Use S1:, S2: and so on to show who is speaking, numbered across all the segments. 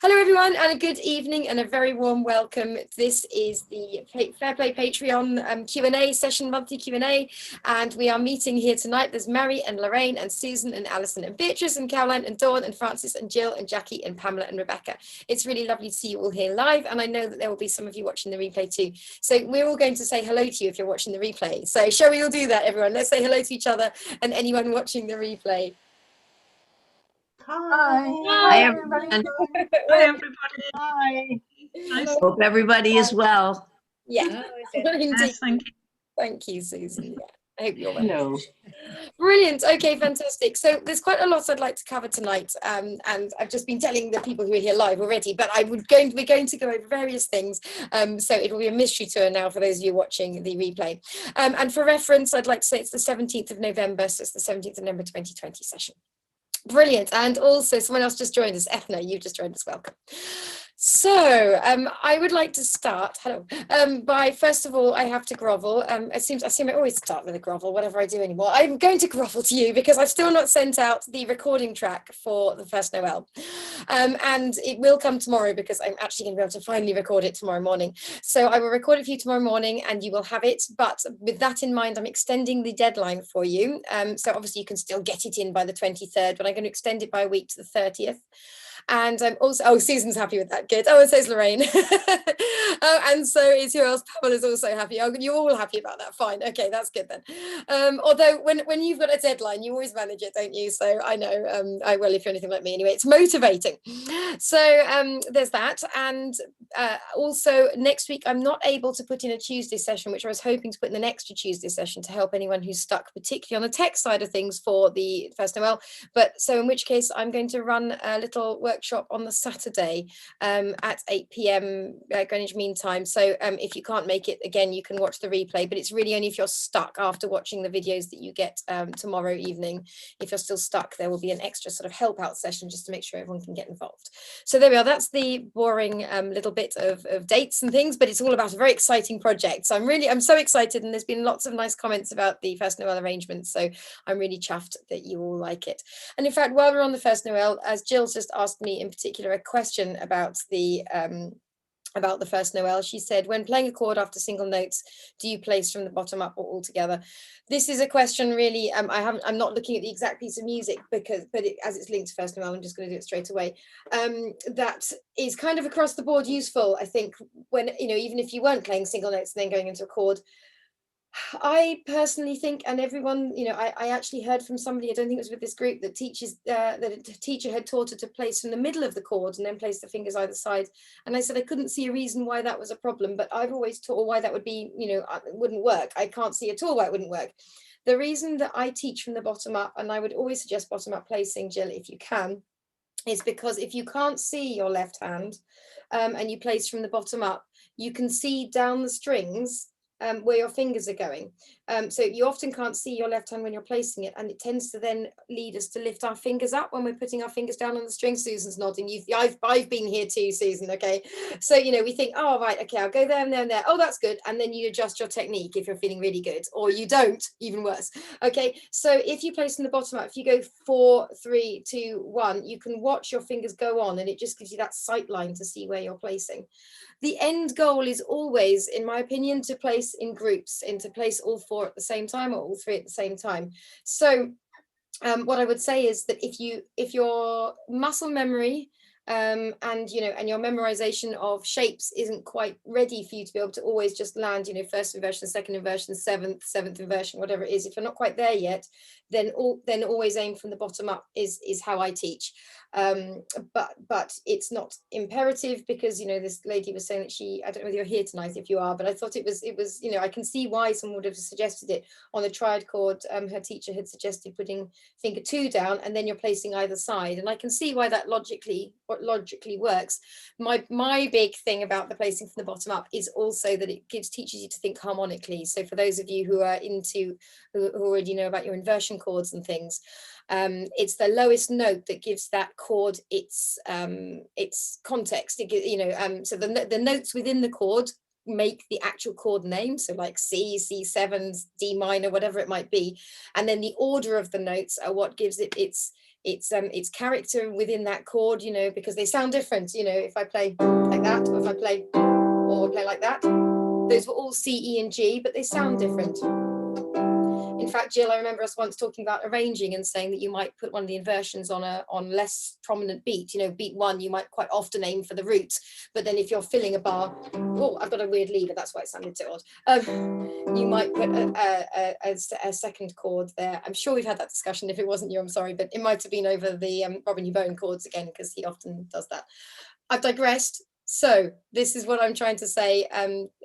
S1: Hello everyone, and a good evening and a very warm welcome. This is the Fairplay Patreon Q&A session, monthly Q&A, and we are meeting here tonight. There's Mary and Lorraine and Susan and Alison and Beatrice and Caroline and Dawn and Francis and Jill and Jackie and Pamela and Rebecca. It's really lovely to see you all here live, and I know that there will be some of you watching the replay too. So we're all going to say hello to you if you're watching the replay. So shall we all do that, everyone? Let's say hello to each other and anyone watching the replay.
S2: Hi.
S3: Hi, everyone.
S2: Hi, everybody. Hi.
S3: Hope everybody is well.
S1: Yeah.
S2: Yes, thank you.
S1: Thank you, Susan. Yeah. I hope you're well.
S3: Hello.
S1: Brilliant. Okay, fantastic. So there's quite a lot I'd like to cover tonight, and I've just been telling the people who are here live already, but we're going to go over various things, so it will be a mystery tour now for those of you watching the replay. And for reference, I'd like to say it's the 17th of November, so it's the 17th of November 2020 session. Brilliant. And also someone else just joined us. Ethna, you just joined us. Welcome. So I would like to start, by first of all, I have to grovel. I seem I always start with a grovel, whatever I do anymore. I'm going to grovel to you because I've still not sent out the recording track for the first Noel. And it will come tomorrow because I'm actually going to be able to finally record it tomorrow morning. So I will record it for you tomorrow morning and you will have it. But with that in mind, I'm extending the deadline for you. So obviously you can still get it in by the 23rd, but I'm going to extend it by a week to the 30th. And I'm also, oh, Susan's happy with that, good. Oh, it says Lorraine. And so is who else? Pamela's also happy. Oh, you're all happy about that, fine. Okay, that's good then. Although when you've got a deadline, you always manage it, don't you? So I know, I will if you're anything like me anyway, it's motivating. So there's that. And also next week, I'm not able to put in a Tuesday session, which I was hoping to put in the next Tuesday session to help anyone who's stuck, particularly on the tech side of things for the first Noel. But so in which case I'm going to run a little workshop on the Saturday at 8 p.m. Greenwich Mean Time. So if you can't make it, again, you can watch the replay, but it's really only if you're stuck after watching the videos that you get tomorrow evening. If you're still stuck, there will be an extra sort of help out session just to make sure everyone can get involved. So there we are. That's the boring little bit of dates and things, but it's all about a very exciting project. So I'm so excited, and there's been lots of nice comments about the first Noel arrangements. So I'm really chuffed that you all like it. And in fact, while we're on the first Noel, as Jill's just asked me in particular a question about the first Noel, she said, when playing a chord after single notes, do you place from the bottom up or all together? This is a question really, I'm not looking at the exact piece of music as it's linked to first Noel, I'm just going to do it straight away. That is kind of across the board useful, I think, when, even if you weren't playing single notes and then going into a chord. I personally think, and everyone, I actually heard from somebody, I don't think it was with this group, that teaches that a teacher had taught her to place from the middle of the chord and then place the fingers either side. And I said I couldn't see a reason why that was a problem, but I've always taught why that would be, it wouldn't work. I can't see at all why it wouldn't work. The reason that I teach from the bottom up, and I would always suggest bottom up placing, Jill, if you can, is because if you can't see your left hand and you place from the bottom up, you can see down the strings where your fingers are going. So you often can't see your left hand when you're placing it, and it tends to then lead us to lift our fingers up when we're putting our fingers down on the string. Susan's nodding. I've been here too, Susan. Okay, so we think, oh right, okay, I'll go there and there and there. Oh, that's good. And then you adjust your technique if you're feeling really good, or you don't, even worse. Okay, so if you place from the bottom up, if you go 4, 3, 2, 1, you can watch your fingers go on, and it just gives you that sight line to see where you're placing. The end goal is always, in my opinion, to place in groups, and to place all 4 at the same time or all 3 at the same time. So what I would say is that if your muscle memory and your memorization of shapes isn't quite ready for you to be able to always just land, first inversion, second inversion, seventh inversion, whatever it is, if you're not quite there yet, then always aim from the bottom up is how I teach. But it's not imperative, because this lady was saying that I don't know whether you're here tonight, if you are, but I thought it was I can see why someone would have suggested it on the triad chord. Her teacher had suggested putting finger 2 down and then you're placing either side, and I can see why that logically works. My big thing about the placing from the bottom up is also that it teaches you to think harmonically. So for those of you who are who already know about your inversion chords and things, it's the lowest note that gives that chord its context. So the notes within the chord make the actual chord name, so like C, C7, D minor, whatever it might be, and then the order of the notes are what gives it its its character within that chord, you know, because they sound different, you know, if I play like that, or if I play like that, those were all C, E, and G, but they sound different. In fact, Jill, I remember us once talking about arranging and saying that you might put one of the inversions on less prominent beat. You know, beat 1, you might quite often aim for the root, but then if you're filling a bar, oh, I've got a weird lever, that's why it sounded so odd. You might put a second chord there. I'm sure we've had that discussion. If it wasn't you, I'm sorry, but it might have been over the Robin Bone chords again, because he often does that. I've digressed. So this is what I'm trying to say,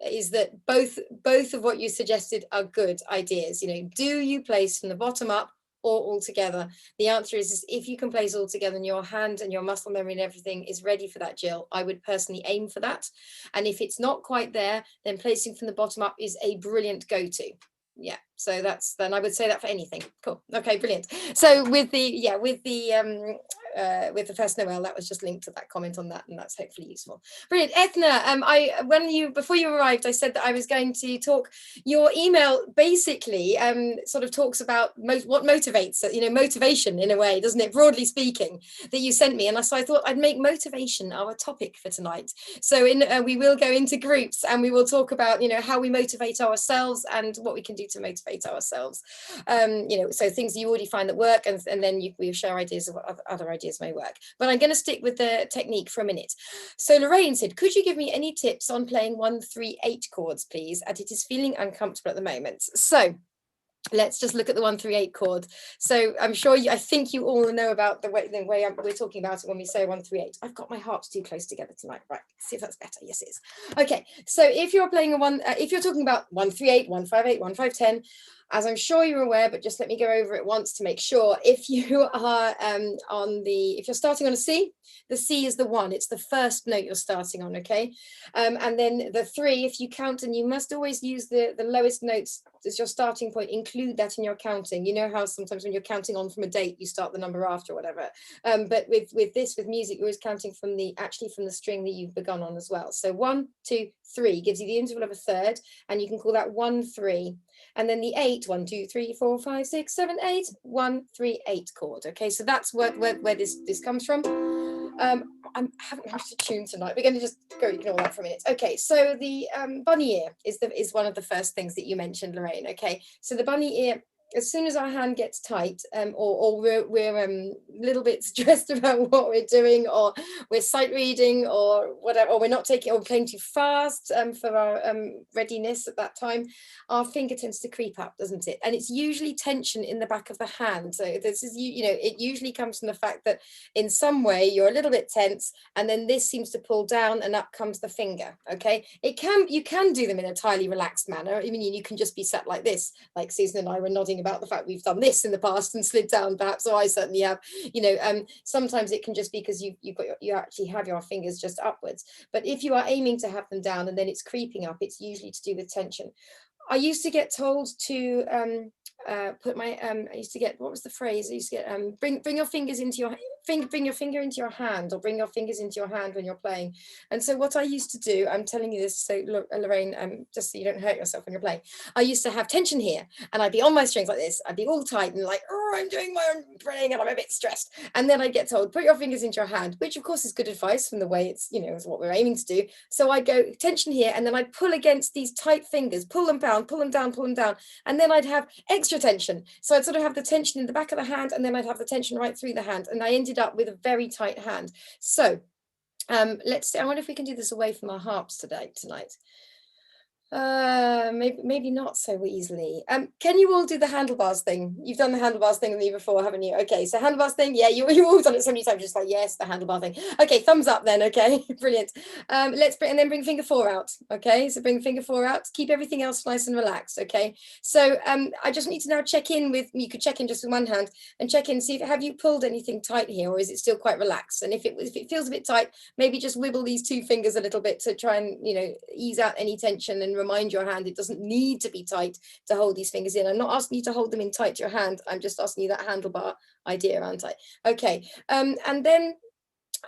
S1: is that both of what you suggested are good ideas. You know, do you place from the bottom up or all together? The answer is if you can place all together and your hand and your muscle memory and everything is ready for that, Jill, I would personally aim for that. And if it's not quite there, then placing from the bottom up is a brilliant go-to. Yeah, so then I would say that for anything. Cool. Okay, brilliant. So with the first Noel, that was just linked to that comment on that, and that's hopefully useful. Brilliant. Ethna, before you arrived, I said that I was going to talk. Your email basically sort of talks about what motivates, you know, motivation in a way, doesn't it? Broadly speaking, that you sent me, and so I thought I'd make motivation our topic for tonight. So we will go into groups and we will talk about, you know, how we motivate ourselves and what we can do to motivate ourselves. You know, so things you already find that work, and then we share ideas of what other ideas may work. But I'm going to stick with the technique for a minute. So Lorraine said, could you give me any tips on playing 1-3-8 chords, please, as it is feeling uncomfortable at the moment? So let's just look at the 1-3-8 chord. So I'm sure I think you all know about the way we're talking about it when we say 1-3-8. I've got my hearts too close together tonight. Right, see if that's better. Yes, it is. Okay, so if you're playing if you're talking about 1-3-8, 1-5-8, 1-5-10, as I'm sure you're aware, but just let me go over it once to make sure. If you are if you're starting on a C, the C is the 1. It's the first note you're starting on, okay? And then the 3, if you count, and you must always use the lowest notes as your starting point, include that in your counting. You know how sometimes when you're counting on from a date, you start the number after or whatever. But with music, you're always counting from the string that you've begun on as well. So 1, 2, 3 gives you the interval of a third, and you can call that 1-3. And then the 8, 1, 2, 3, 4, 5, 6, 7, 8, 1-3-8 chord. Okay, so that's where this comes from. I haven't managed to tune tonight. We're going to just go ignore that for a minute. Okay, so the bunny ear is one of the first things that you mentioned, Lorraine. Okay, so the bunny ear, as soon as our hand gets tight, or we're a little bit stressed about what we're doing, or we're sight reading, or whatever, or we're not taking, or playing too fast for our readiness at that time, our finger tends to creep up, doesn't it? And it's usually tension in the back of the hand. So this is, you know, it usually comes from the fact that in some way you're a little bit tense, and then this seems to pull down, and up comes the finger. Okay, you can do them in a entirely relaxed manner. I mean, you can just be sat like this, like Susan and I were nodding about the fact we've done this in the past and slid down, perhaps, or I certainly have. You know, sometimes it can just be because you actually have your fingers just upwards. But if you are aiming to have them down and then it's creeping up, it's usually to do with tension. I used to get told to put my I used to get, what was the phrase? I used to get bring your fingers into your bring your finger into your hand, or bring your fingers into your hand when you're playing. And so what I used to do, I'm telling you this, so Lorraine, just so you don't hurt yourself when you're playing, I used to have tension here, and I'd be on my strings like this, I'd be all tight and like, oh, I'm doing my own playing and I'm a bit stressed, and then I'd get told, put your fingers into your hand, which of course is good advice from the way it's, you know, is what we're aiming to do. So I'd go tension here, and then I'd pull against these tight fingers, pull them down, pull them down, pull them down, and then I'd have extra tension. So I'd sort of have the tension in the back of the hand, and then I'd have the tension right through the hand, and I ended up with a very tight hand. So let's see, I wonder if we can do this away from our harps tonight. Maybe not so easily. Can you all do the handlebars thing? You've done the handlebars thing with me before, haven't you? Okay, so handlebars thing, yeah, you've all done it so many times, just like, yes, the handlebar thing. Okay, thumbs up then. Okay, brilliant. Let's bring finger 4 out. Okay, so bring finger 4 out, keep everything else nice and relaxed. Okay, so I just need to now check in with, you could check in just with one hand and check in, see if, have you pulled anything tight here, or is it still quite relaxed? And if it feels a bit tight, maybe just wibble these 2 fingers a little bit to try and, you know, ease out any tension, and remind your hand it doesn't need to be tight to hold these fingers in. I'm not asking you to hold them in tight to your hand, I'm just asking you that handlebar idea, aren't I? Okay, and then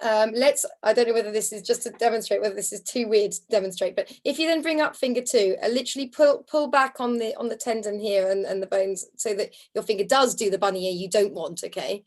S1: I don't know whether this is just to demonstrate, whether this is too weird to demonstrate, but if you then bring up finger 2, literally pull back on the tendon here and the bones, so that your finger does do the bunny ear you don't want. Okay,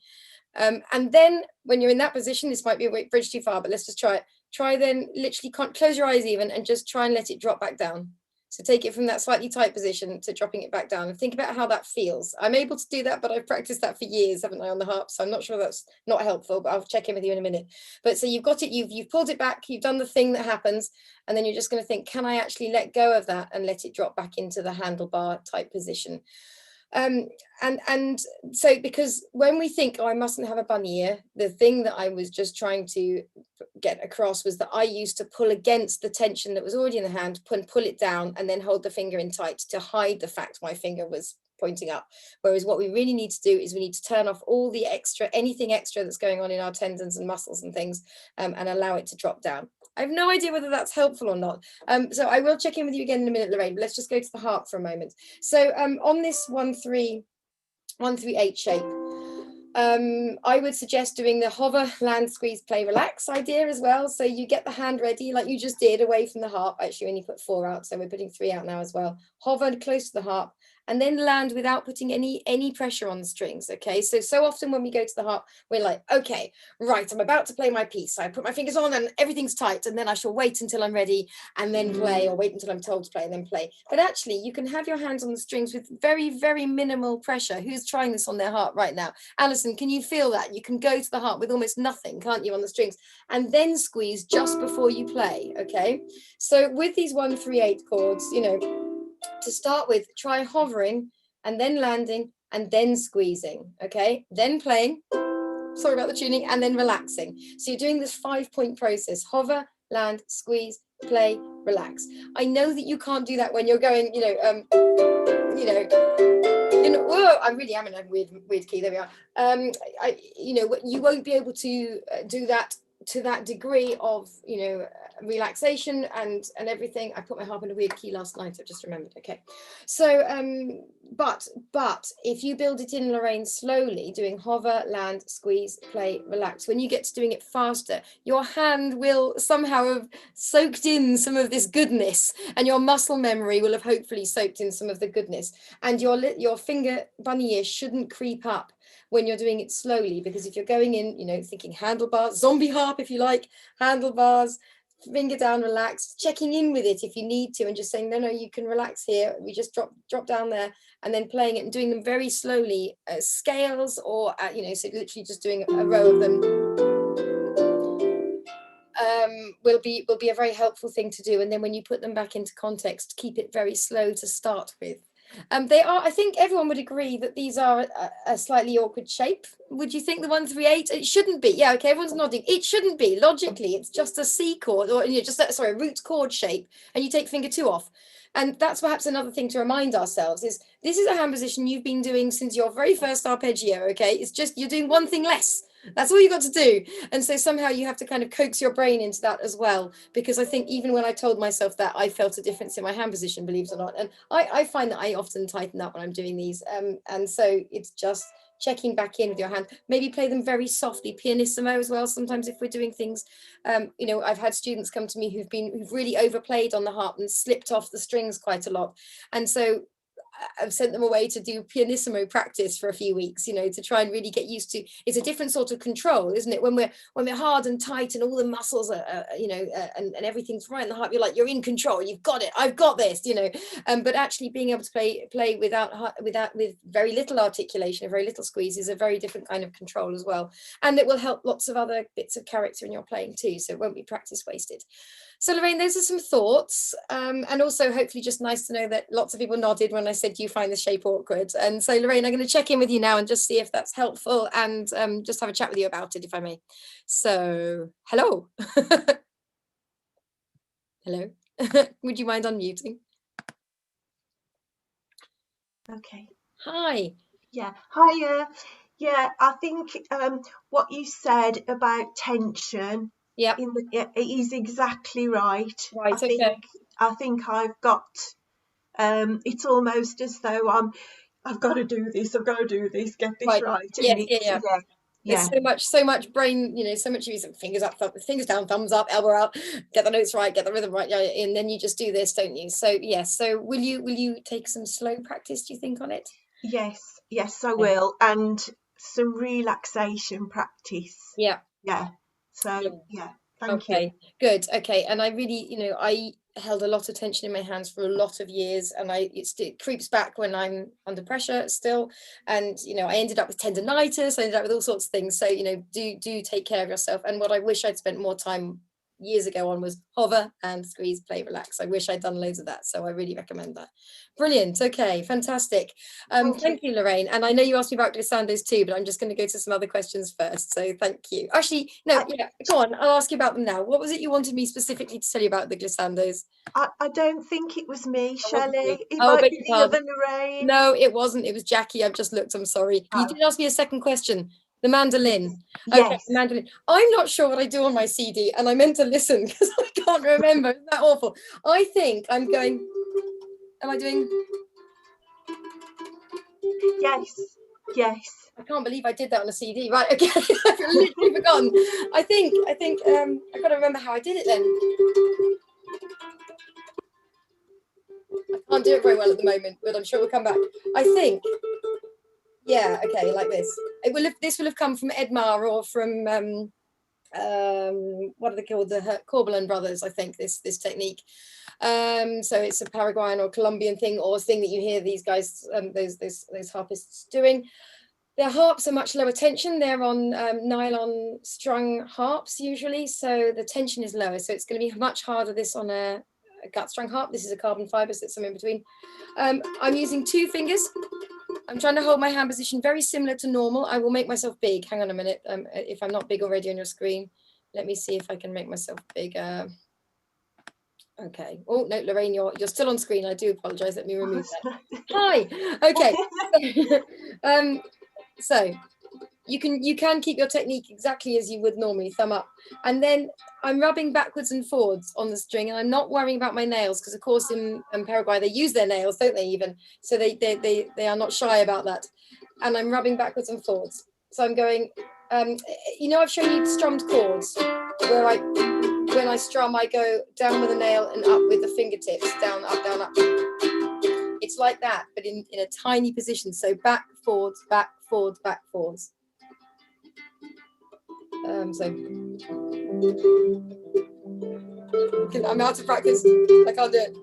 S1: And then when you're in that position, this might be a bridge too far, but let's just try it. Try then literally close your eyes even and just try and let it drop back down. So take it from that slightly tight position to dropping it back down and think about how that feels. I'm able to do that, but I've practiced that for years, haven't I, on the harp? So I'm not sure that's not helpful, but I'll check in with you in a minute. But so you've got it, you've pulled it back, you've done the thing that happens, and then you're just going to think, can I actually let go of that and let it drop back into the handlebar type position? And so because when we think, oh, I mustn't have a bunny ear, the thing that I was just trying to get across was that I used to pull against the tension that was already in the hand, pull it down, and then hold the finger in tight to hide the fact my finger was pointing up. Whereas what we really need to do is we need to turn off all the extra, anything extra that's going on in our tendons and muscles and things, and allow it to drop down. I have no idea whether that's helpful or not. So I will check in with you again in a minute, Lorraine, but let's just go to the harp for a moment. So on this 1-3-8 shape, I would suggest doing the hover, land, squeeze, play, relax idea as well. So you get the hand ready like you just did away from the harp. Actually, when you put 4 out, so we're putting 3 out now as well. Hover close to the harp and then land without putting any pressure on the strings. Okay, so often when we go to the harp, we're like, okay, right, I'm about to play my piece. So I put my fingers on and everything's tight, and then I shall wait until I'm ready and then play, or wait until I'm told to play and then play. But actually, you can have your hands on the strings with very, very minimal pressure. Who's trying this on their harp right now? Alison, can you feel that? You can go to the harp with almost nothing, can't you, on the strings, and then squeeze just before you play. Okay, so with these 1-3-8 chords, you know, to start with, try hovering and then landing and then squeezing. Okay, then playing, sorry about the tuning, and then relaxing. So you're doing this 5-point process: hover, land, squeeze, play, relax. I know that you can't do that when you're going, whoa, I really am in a weird key. There we are. You won't be able to do that to that degree of, relaxation and everything. I put my harp in a weird key last night, I just remembered. Okay, so but if you build it in, Lorraine, slowly, doing hover, land, squeeze, play, relax, when you get to doing it faster, your hand will somehow have soaked in some of this goodness, and your muscle memory will have hopefully soaked in some of the goodness, and your finger bunny ear shouldn't creep up when you're doing it slowly. Because if you're going in, thinking handlebars, zombie harp if you like, handlebars, finger down, relax, checking in with it if you need to, and just saying, no, you can relax here, we just drop down there, and then playing it and doing them very slowly, scales, or so literally just doing a row of them will be a very helpful thing to do. And then when you put them back into context, keep it very slow to start with. They are, I think everyone would agree that these are a slightly awkward shape. Would you think the 1-3-8? It shouldn't be. Yeah, okay, everyone's nodding. It shouldn't be. Logically, it's just a C chord, or a root chord shape, and you take finger 2 off. And that's perhaps another thing to remind ourselves is this is a hand position you've been doing since your very first arpeggio, okay? It's just you're doing one thing less. That's all you got to do. And so somehow you have to kind of coax your brain into that as well, because I think even when I told myself that, I felt a difference in my hand position, believe it or not. And I find that I often tighten up when I'm doing these. And so it's just checking back in with your hand. Maybe play them very softly, pianissimo as well. Sometimes if we're doing things, I've had students come to me who've really overplayed on the harp and slipped off the strings quite a lot. And so I've sent them away to do pianissimo practice for a few weeks, to try and really get used to. It's a different sort of control, isn't it? When we're hard and tight and all the muscles are, and everything's right in the heart, you're like, you're in control. You've got it. I've got this, But actually being able to play with very little articulation, very little squeeze, is a very different kind of control as well. And it will help lots of other bits of character in your playing too. So it won't be practice wasted. So Lorraine, those are some thoughts, and also hopefully just nice to know that lots of people nodded when I said, do you find the shape awkward? And so Lorraine, I'm going to check in with you now and just see if that's helpful, and just have a chat with you about it, if I may. So hello. Hello. Would you mind unmuting?
S4: Okay.
S1: Hi.
S4: Yeah. Hi. Yeah, I think what you said about tension,
S1: yeah,
S4: it is exactly right.
S1: Right. Okay.
S4: I think I've got. It's almost as though I've got to do this. I've got to do this. Get this right.
S1: Yes. Yeah.
S4: Yeah.
S1: There's so much brain, so much of you, fingers up, fingers down, thumbs up, elbow out, get the notes right, get the rhythm right, and then you just do this, don't you? So yes. So will you take some slow practice, do you think, on it?
S4: Yes, I will. And some relaxation practice.
S1: Yeah.
S4: So yeah, thank
S1: Okay,
S4: you.
S1: good. Okay, and I really, I held a lot of tension in my hands for a lot of years, and it creeps back when I'm under pressure still, and I ended up with tendonitis. I ended up with all sorts of things. So do take care of yourself. And what I wish I'd spent more time years ago on was hover and squeeze, play, relax. I wish I'd done loads of that, so I really recommend that. Brilliant. Okay, fantastic. Thank you, Lorraine. And I know you asked me about glissandos too, but I'm just going to go to some other questions first, so thank you. Actually, no, yeah, go on, I'll ask you about them now. What was it you wanted me specifically to tell you about the glissandos?
S4: I don't think it was me, Shelley. It
S1: Oh,
S4: might
S1: beg
S4: be
S1: your
S4: the other
S1: pardon.
S4: Lorraine.
S1: No, it wasn't. It was Jackie. I've just looked. I'm sorry. You did ask me a second question. The mandolin. Okay,
S4: Yes.
S1: the mandolin. I'm not sure what I do on my CD, and I meant to listen because I can't remember. Isn't that awful? I think I'm going. Am I doing?
S4: Yes.
S1: I can't believe I did that on a CD. Right. Okay. I've literally forgotten. I think. I've got to remember how I did it then. I can't do it very well at the moment, but I'm sure we'll come back. I think. Yeah, okay, like this. This will have come from Edmar or from what are they called? The Corbelin brothers, I think, this technique. So it's a Paraguayan or Colombian thing, or a thing that you hear these guys, those harpists doing. Their harps are much lower tension. They're on nylon strung harps usually, so the tension is lower. So it's going to be much harder this on a gut strung harp. This is a carbon fiber, so it's somewhere in between. I'm using 2 fingers. I'm trying to hold my hand position very similar to normal. I will make myself big. Hang on a minute. If I'm not big already on your screen, let me see if I can make myself bigger. Okay. Oh no, Lorraine, you're still on screen. I do apologize. Let me remove that. Hi. Okay. So you can keep your technique exactly as you would normally, thumb up, and then I'm rubbing backwards and forwards on the string, and I'm not worrying about my nails because of course in Paraguay they use their nails, don't they, even, so they are not shy about that. And I'm rubbing backwards and forwards, so I'm going I've shown you strummed chords where when I strum I go down with a nail and up with the fingertips, down, up. It's like that, but in a tiny position, so back forwards, back forwards, back forwards. I'm out of practice. I can't do it.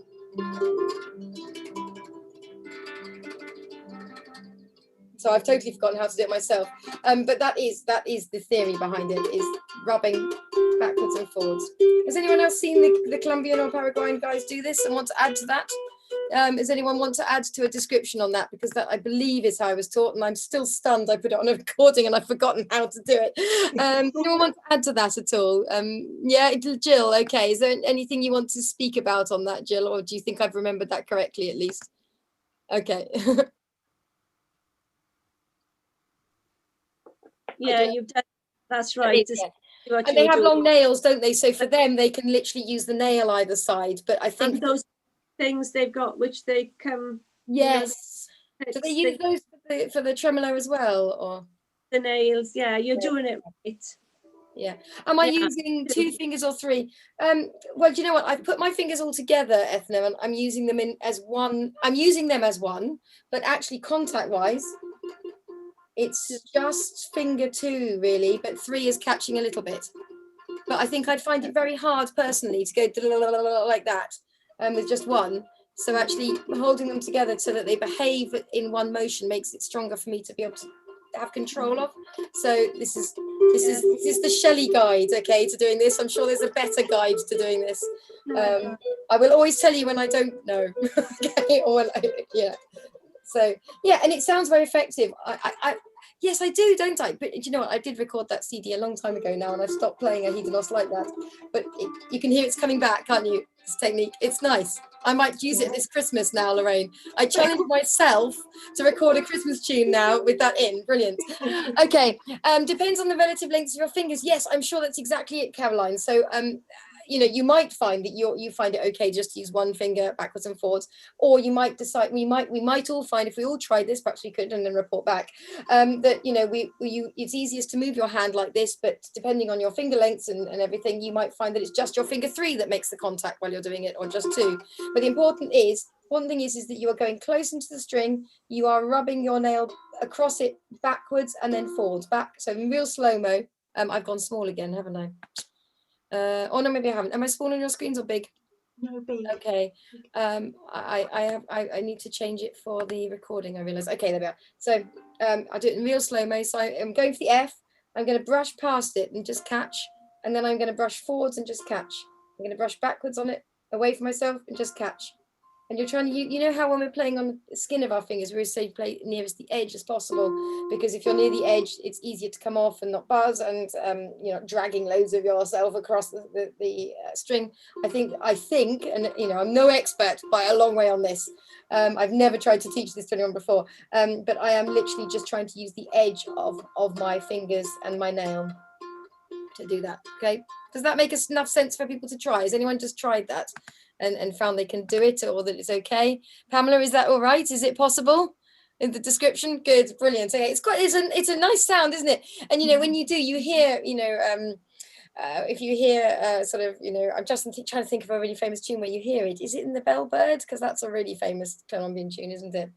S1: So I've totally forgotten how to do it myself. But that is the theory behind it, is rubbing backwards and forwards. Has anyone else seen the Colombian or Paraguayan guys do this and want to add to that? Does anyone want to add to a description on that? Because that, I believe, is how I was taught, and I'm still stunned. I put it on a recording and I've forgotten how to do it. Anyone want to add to that at all? Yeah, Jill, okay. Is there anything you want to speak about on that, Jill, or do you think I've remembered that correctly at least? Okay.
S3: Yeah, you've done. That's right.
S1: And they have long nails, don't they? So for them, they can literally use the nail either side. But I think
S3: those things they've got, which they come.
S1: Yes. Do they use those for the tremolo as well, or
S3: the nails? Yeah, you're doing it right.
S1: Yeah. Am I using 2 fingers or 3? Well, do you know what? I've put my fingers all together, Ethna, and I'm using them as one. I'm using them as one, but actually contact-wise, it's just finger 2 really, but 3 is catching a little bit. But I think I'd find it very hard personally to go like that with just one. So actually holding them together so that they behave in one motion makes it stronger for me to be able to have control of. So this is the Shelley guide, okay, to doing this. I'm sure there's a better guide to doing this. I will always tell you when I don't know. Okay, or when yeah. So yeah, and it sounds very effective. Yes, I do, don't I? But you know what? I did record that CD a long time ago now, and I've stopped playing a Hedonos like that. But you can hear it's coming back, can't you? This technique, it's nice. I might use it this Christmas now, Lorraine. I challenge myself to record a Christmas tune now with that in. Brilliant. Okay. Depends on the relative lengths of your fingers. Yes, I'm sure that's exactly it, Caroline. So you know, you might find that you find it okay just to use one finger backwards and forwards, or you might decide, we might all find, if we all tried this, perhaps we could and then report back, that, you know, it's easiest to move your hand like this, but depending on your finger lengths and everything, you might find that it's just your finger 3 that makes the contact while you're doing it, or just 2. But the important thing is that you are going close into the string, you are rubbing your nail across it backwards and then forwards, back. So in real slow-mo. I've gone small again, haven't I? Oh no, maybe I haven't. Am I small on your screens or big?
S4: No, big.
S1: Okay. I need to change it for the recording, I realize. Okay, there we are. So I'll do it in real slow-mo. So I'm going for the F. I'm going to brush past it and just catch. And then I'm going to brush forwards and just catch. I'm going to brush backwards on it, away from myself, and just catch. And you're trying to, you know how when we're playing on the skin of our fingers, we always say play nearest the edge as possible, because if you're near the edge, it's easier to come off and not buzz, and you're not dragging loads of yourself across the string. I think, and you know, I'm no expert by a long way on this. I've never tried to teach this to anyone before, but I am literally just trying to use the edge of my fingers and my nail to do that. Okay, does that make enough sense for people to try? Has anyone just tried that and found they can do it, or that it's okay? Pamela, is that all right? Is it possible in the description? Good, brilliant. Okay, it's a nice sound, isn't it? And you know, when you do, you hear, you know, if you hear sort of, you know, I'm just trying to think of a really famous tune where you hear it. Is it in the Bellbird? Because that's a really famous Colombian tune, isn't it?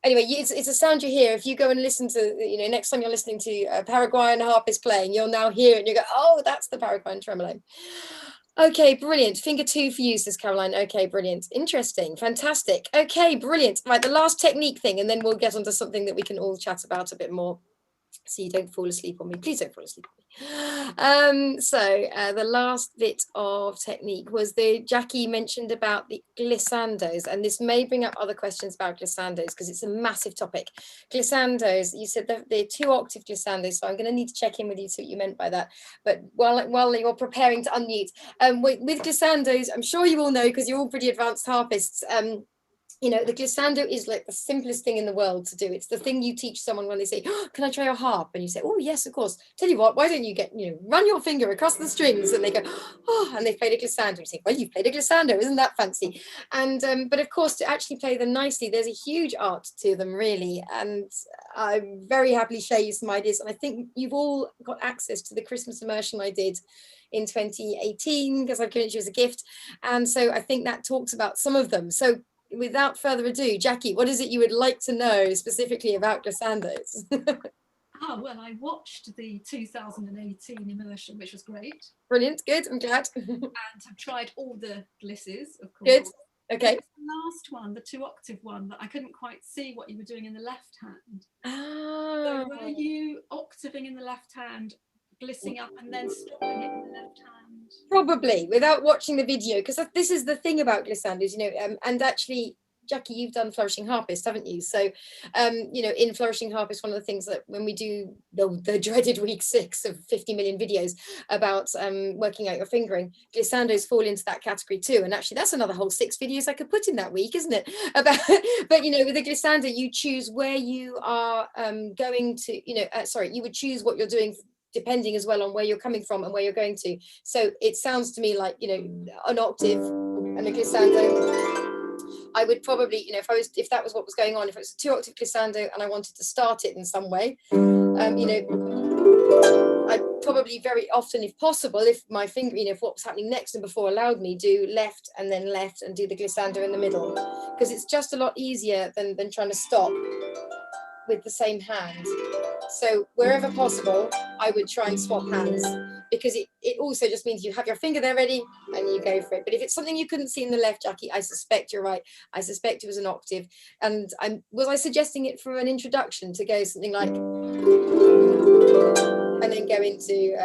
S1: Anyway, it's a sound you hear. If you go and listen to, you know, next time you're listening to a Paraguayan harpist playing, you'll now hear it and you go, oh, that's the Paraguayan tremolo. Okay, brilliant. Finger 2 for you, says Caroline. Okay, brilliant. Interesting. Fantastic. Okay, brilliant. Right, the last technique thing, and then we'll get onto something that we can all chat about a bit more, so you don't fall asleep on me. Please don't fall asleep on me. The last bit of technique was Jackie mentioned about the glissandos, and this may bring up other questions about glissandos because it's a massive topic. Glissandos, you said they're 2-octave glissandos, so I'm going to need to check in with you to see what you meant by that. But while you're preparing to unmute, with glissandos, I'm sure you all know, because you're all pretty advanced harpists, you know, the glissando is like the simplest thing in the world to do. It's the thing you teach someone when they say, oh, can I try your harp? And you say, oh, yes, of course. Tell you what, why don't you run your finger across the strings? And they go, oh, and they've played a glissando. You say, well, you've played a glissando, isn't that fancy? And, but of course, to actually play them nicely, there's a huge art to them, really. And I very happily share you some ideas. And I think you've all got access to the Christmas immersion I did in 2018, because I've given it to you as a gift. And so I think that talks about some of them. So without further ado, Jackie, what is it you would like to know specifically about glissandos?
S5: Well, I watched the 2018 immersion, which was great.
S1: Brilliant, good, I'm glad.
S5: And I've tried all the glisses, of course.
S1: Good, okay.
S5: The last one, the 2-octave one, that I couldn't quite see what you were doing in the left hand.
S1: Oh.
S5: So were you octaving in the left hand, glissing up and then stopping it in the left hand?
S1: Probably, without watching the video, because this is the thing about glissandos, you know, and actually, Jackie, you've done Flourishing Harpist, haven't you? So, you know, in Flourishing Harpist, one of the things that when we do the dreaded week 6 of 50 million videos about working out your fingering, glissandos fall into that category too. And actually, that's another whole 6 videos I could put in that week, isn't it? About, but you know, with the glissando, you choose where you are going to, you know, you would choose what you're doing, depending as well on where you're coming from and where you're going to. So it sounds to me like, you know, an octave and a glissando. I would probably, you know, if that was what was going on, if it was a 2-octave glissando and I wanted to start it in some way, you know, I'd probably very often, if possible, if my finger, you know, if what was happening next and before allowed me, do left and then left and do the glissando in the middle, because it's just a lot easier than trying to stop with the same hand. So wherever possible, I would try and swap hands, because it also just means you have your finger there ready and you go for it. But if it's something you couldn't see in the left, Jackie, I suspect you're right. I suspect it was an octave. And was I suggesting it for an introduction to go something like, and then go into,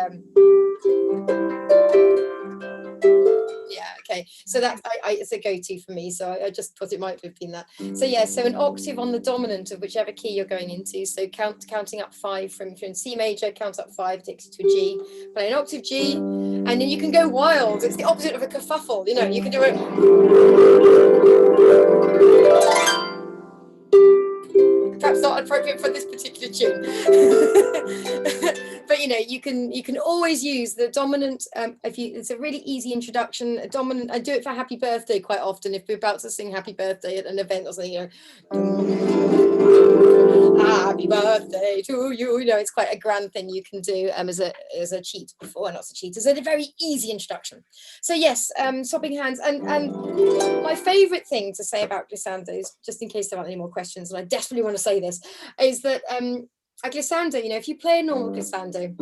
S1: yeah, okay. So that's it's a go-to for me. So I just thought it might have been that. So yeah, so an octave on the dominant of whichever key you're going into. So counting up 5 from, if you're in C major, count up 5, takes you to a G. Play an octave G, and then you can go wild. It's the opposite of a kerfuffle, you know. You can do it. Perhaps not appropriate for this particular tune. But you know, you can always use the dominant. It's a really easy introduction. A dominant. I do it for Happy Birthday quite often. If we're about to sing Happy Birthday at an event or something, you know. happy birthday to you. You know, it's quite a grand thing you can do as a cheat before, not a cheat, as a very easy introduction. So yes, swapping hands, and my favorite thing to say about glissandos, just in case there aren't any more questions, and I definitely want to say this, is that a glissando, you know, if you play a normal glissando,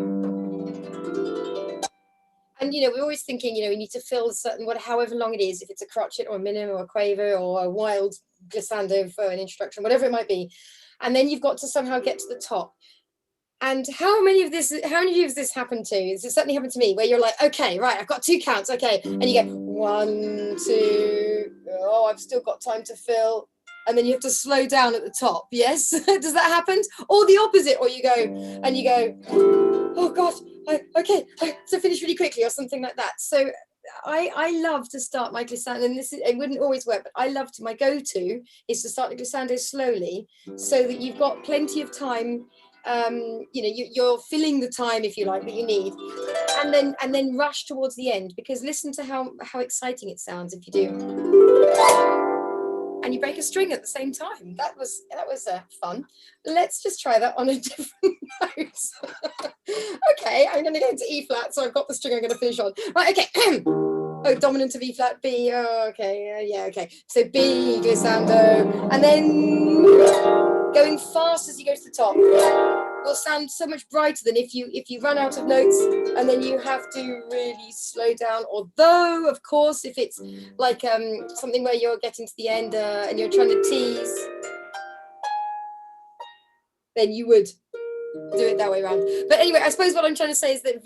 S1: and, you know, we're always thinking, you know, we need to fill a certain, however long it is, if it's a crotchet or a minim or a quaver or a wild glissando for an introduction, whatever it might be. And then you've got to somehow get to the top. And how many of this happened to? It's certainly happened to me, where you're like, okay, right, I've got 2 counts, okay. And you go 1, 2, oh, I've still got time to fill. And then you have to slow down at the top, yes? Does that happen? Or the opposite, or you go, oh God, okay, so finish really quickly or something like that. So I love to start my glissando, and it wouldn't always work, but I love to, my go-to is to start the glissando slowly so that you've got plenty of time, you know, you're filling the time, if you like, that you need, and then rush towards the end, because listen to how exciting it sounds if you do. And you break a string at the same time. That was fun. Let's just try that on a different note. Okay, I'm going to go into E flat, so I've got the string I'm going to finish on. Right, okay. Oh, dominant of E flat, B. Oh, okay, yeah, okay. So B, glissando, and then going fast as you go to the top will sound so much brighter than if you run out of notes and then you have to really slow down. Although, of course, if it's like something where you're getting to the end and you're trying to tease, then you would do it that way around. But anyway, I suppose what I'm trying to say is that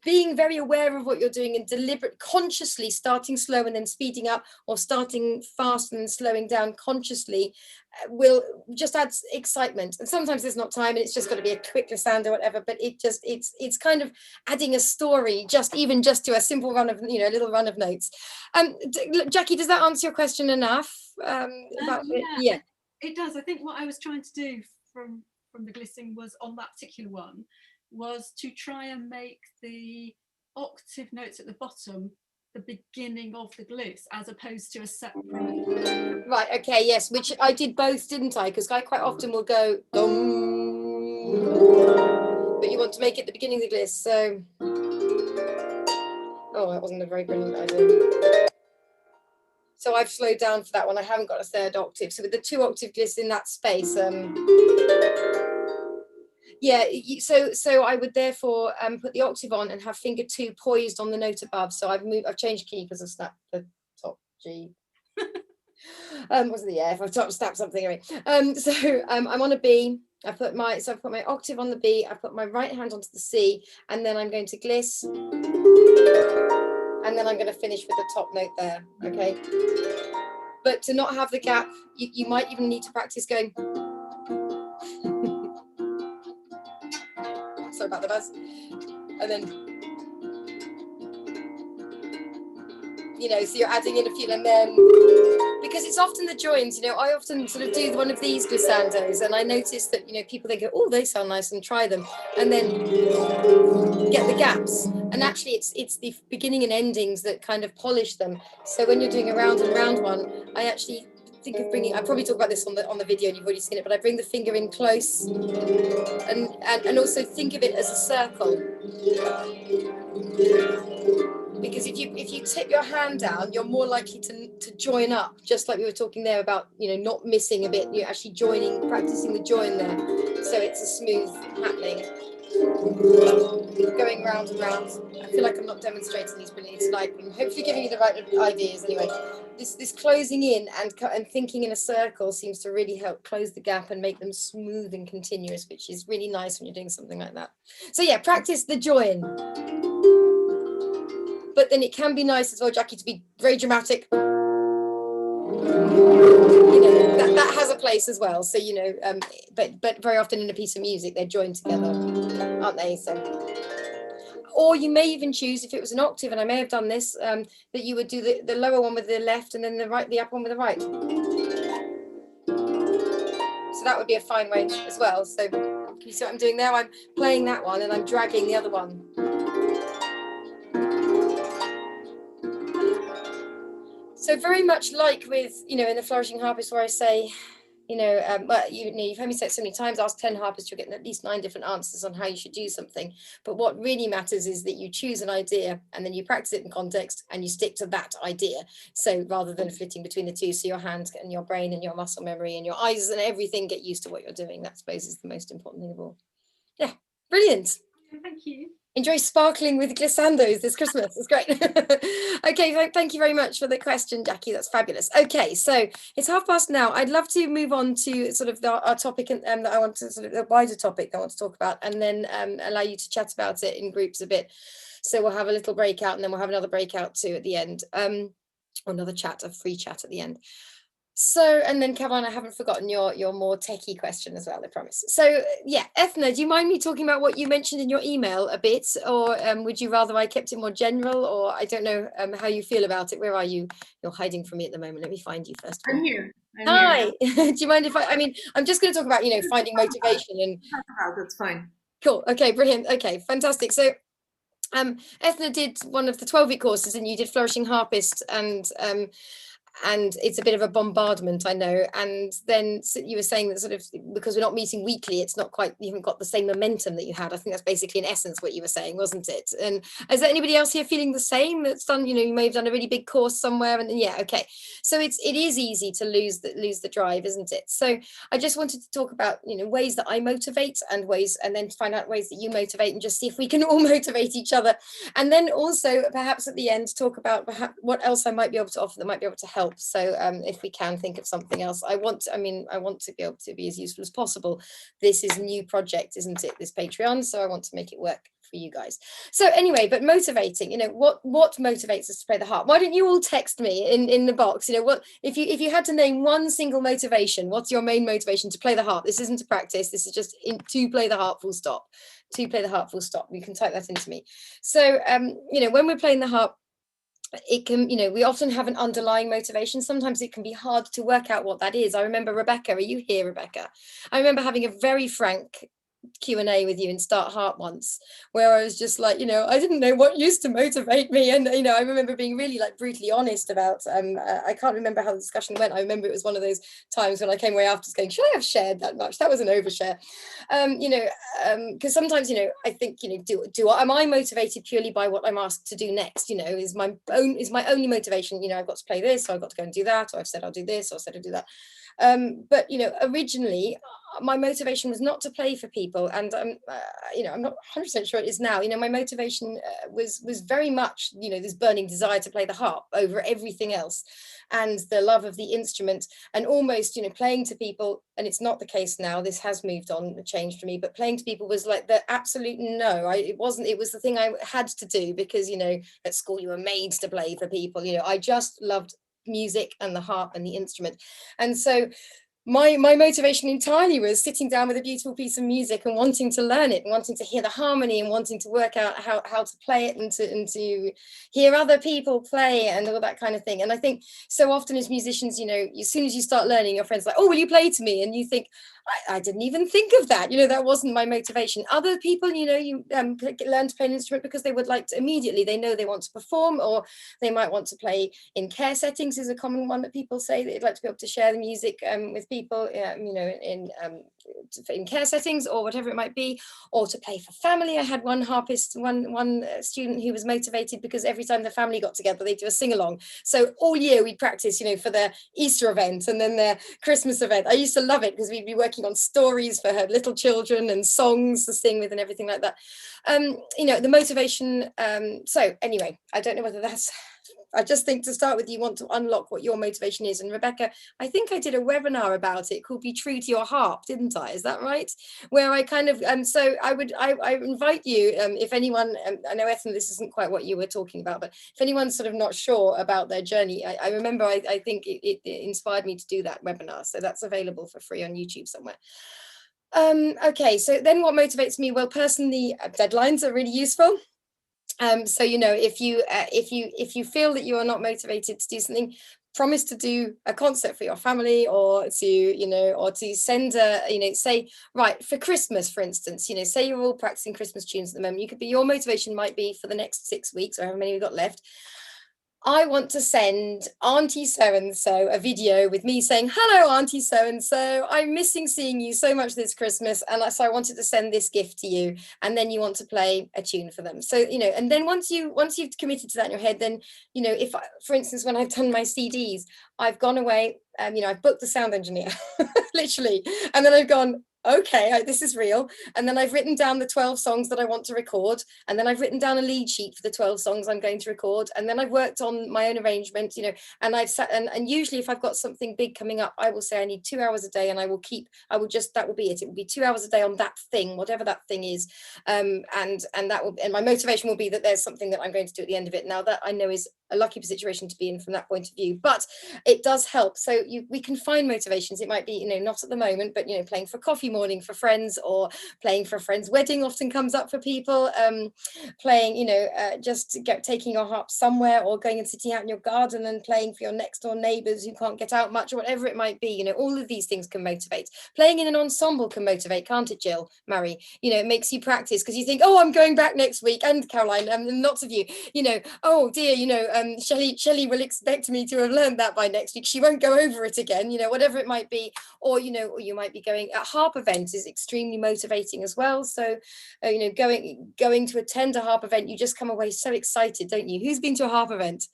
S1: being very aware of what you're doing and consciously starting slow and then speeding up, or starting fast and then slowing down consciously, will just add excitement. And sometimes there's not time and it's just got to be a quick glissando or whatever, but it's kind of adding a story just to a simple run of, you know, a little run of notes. Jackie, does that answer your question enough?
S5: Yeah, it does. I think what I was trying to do from the glissing was, on that particular one, was to try and make the octave notes at the bottom the beginning of the gliss, as opposed to a separate.
S1: Right, okay, yes, which I did both, didn't I? Because I quite often will go dum, but you want to make it the beginning of the gliss, so oh, that wasn't a very brilliant idea. So I've slowed down for that one. I haven't got a third octave, so with the 2 octave gliss in that space, yeah, so I would therefore put the octave on and have finger 2 poised on the note above. So I've changed key because I've snapped the top G. Wasn't the F? I've snapped something anyway. So I'm on a B. I've put my octave on the B. I put my right hand onto the C, and then I'm going to gliss, and then I'm going to finish with the top note there. Okay. But to not have the gap, you might even need to practice going. Sorry about the buzz. And then, you know, so you're adding in a few, and then, because it's often the joins, you know, I often sort of do one of these glissandos, and I notice that, you know, people think, oh, they sound nice, and try them, and then get the gaps. And actually it's the beginning and endings that kind of polish them. So when you're doing a round and round one, I actually think of bringing, I probably talk about this on the video and you've already seen it, but I bring the finger in close, and also think of it as a circle. Because if you tip your hand down, you're more likely to join up, just like we were talking there about, you know, not missing a bit. You're actually joining, practicing the join there, so it's a smooth happening. Going round and round. I feel like I'm not demonstrating these brilliantly tonight, but I'm hopefully giving you the right ideas anyway. This closing in and thinking in a circle seems to really help close the gap and make them smooth and continuous, which is really nice when you're doing something like that. So yeah, practice the join. But then it can be nice as well, Jackie, to be very dramatic. You know, that has a place as well. So, you know, but very often in a piece of music, they're joined together, aren't they? So, or you may even choose, if it was an octave, and I may have done this, that you would do the lower one with the left and then the upper one with the right. So that would be a fine way as well. So can you see what I'm doing there? I'm playing that one and I'm dragging the other one. So very much like with, you know, in the Flourishing Harpist, where I say, Well, you've heard me say it so many times, ask 10 harpists, you're getting at least 9 different answers on how you should do something. But what really matters is that you choose an idea and then you practice it in context and you stick to that idea. So rather than flitting between the two, so your hands and your brain and your muscle memory and your eyes and everything get used to what you're doing. That, I suppose, is the most important thing of all. Yeah, brilliant.
S5: Thank you.
S1: Enjoy sparkling with glissandos this Christmas. It's great. Okay, thank you very much for the question, Jackie. That's fabulous. Okay, so it's past now. I'd love to move on to sort of our topic, and that I want to sort of the wider topic I want to talk about, and then allow you to chat about it in groups a bit. So we'll have a little breakout, and then we'll have another breakout too at the end, or another chat, a free chat at the end. So, and then Caroline, I haven't forgotten your more techie question as well, I promise. So yeah, Ethna, do you mind me talking about what you mentioned in your email a bit, or would you rather I kept it more general, or I don't know how you feel about it? Where are you? You're hiding from me at the moment. Let me find you first.
S6: I'm here.
S1: Hi. Do you mind if I mean, I'm just going to talk about, finding motivation and.
S6: That's fine.
S1: Cool. Okay, brilliant. Okay, fantastic. So Ethna did one of the 12-week courses and you did Flourishing Harpist, and it's a bit of a bombardment, I know. And then you were saying that sort of because we're not meeting weekly, it's not quite, you haven't got the same momentum that you had. I think that's basically in essence what you were saying, wasn't it? And is there anybody else here feeling the same? That's done, you may have done a really big course somewhere, and then yeah, okay. So it is easy to lose the drive, isn't it? So I just wanted to talk about ways that I motivate and then find out ways that you motivate, and just see if we can all motivate each other. And then also perhaps at the end talk about perhaps what else I might be able to offer that might be able to help. So if we can think of something else, I want to be able to be as useful as possible. This is a new project, isn't it, this Patreon? So I want to make it work for you guys. So anyway, but motivating, what motivates us to play the harp? Why don't you all text me in the box? What if you had to name one single motivation, what's your main motivation to play the harp? This isn't to practice, this is just to play the harp, full stop. To play the harp, full stop. You can type that into me. So when we're playing the harp, it can, we often have an underlying motivation. Sometimes it can be hard to work out what that is. I remember Rebecca, are you here, Rebecca? I remember having a very frank Q&A with you in Start Heart once, where I was just like, I didn't know what used to motivate me. And, I remember being really like brutally honest about, I can't remember how the discussion went. I remember it was one of those times when I came away after going, should I have shared that much? That was an overshare. Because sometimes, I think, am I motivated purely by what I'm asked to do next? Is my only motivation, I've got to play this, so I've got to go and do that, or I've said I'll do this, or I said I'll do that. But originally my motivation was not to play for people, and I'm not 100% sure it is now. My motivation was very much this burning desire to play the harp over everything else, and the love of the instrument, and almost playing to people. And it's not the case now, this has moved on, changed for me, but playing to people was like the absolute no. It was the thing I had to do, because at school you were made to play for people. I just loved music and the harp and the instrument. And so my motivation entirely was sitting down with a beautiful piece of music and wanting to learn it, and wanting to hear the harmony, and wanting to work out how to play it, and to hear other people play and all that kind of thing. And I think so often as musicians, as soon as you start learning, your friends are like, oh, will you play to me? And you think, I didn't even think of that. That wasn't my motivation. Other people, you learn to play an instrument because they would like to immediately, they know they want to perform, or they might want to play in care settings is a common one that people say, that they'd like to be able to share the music with people, in care settings or whatever it might be, or to play for family. I had one harpist, one student who was motivated because every time the family got together, they'd do a sing-along. So all year we'd practice, for their Easter event and then their Christmas event. I used to love it because we'd be working on stories for her little children and songs to sing with and everything like that. The motivation. So anyway, I don't know whether that's, I just think to start with, you want to unlock what your motivation is. And Rebecca, I think I did a webinar about it called Be True to Your Harp, didn't I? Is that right? Where I kind of, so I invite you, if anyone, I know Ethna, this isn't quite what you were talking about, but if anyone's sort of not sure about their journey, I remember, I think it inspired me to do that webinar. So that's available for free on YouTube somewhere. Okay, so then what motivates me? Well, personally, deadlines are really useful. So if you feel that you are not motivated to do something, promise to do a concert for your family, or to send say, right, for Christmas, for instance, say you're all practicing Christmas tunes at the moment, your motivation might be for the next 6 weeks, or however many we've got left, I want to send Auntie so-and-so a video with me saying, hello, Auntie so-and-so, I'm missing seeing you so much this Christmas. And so I wanted to send this gift to you. And then you want to play a tune for them. So, you know, and then once you've committed to that in your head, then, you know, if, for instance, when I've done my CDs, I've gone away, you know, I've booked the sound engineer, literally. And then I've gone, okay, this is real. And then I've written down the 12 songs that I want to record. And then I've written down a lead sheet for the 12 songs I'm going to record. And then I've worked on my own arrangement, you know, and I've sat and usually if I've got something big coming up, I will say I need 2 hours a day, and that will be it. It will be 2 hours a day on that thing, whatever that thing is. And my motivation will be that there's something that I'm going to do at the end of it. Now that I know is a lucky situation to be in from that point of view, but it does help. So we can find motivations. It might be, you know, not at the moment, but, you know, playing for coffee morning for friends, or playing for a friend's wedding often comes up for people. Playing, you know, just taking your harp somewhere, or going and sitting out in your garden and playing for your next door neighbors who can't get out much, or whatever it might be. You know, all of these things can motivate. Playing in an ensemble can motivate, can't it, Jill, Mary? You know, it makes you practice because you think, oh, I'm going back next week, and Caroline, and lots of you, you know, oh dear, you know, Shelley will expect me to have learned that by next week. She won't go over it again, you know, whatever it might be. Or, you know, or you might be going at harp events is extremely motivating as well. So, you know, going to attend a harp event, you just come away so excited, don't you? Who's been to a harp event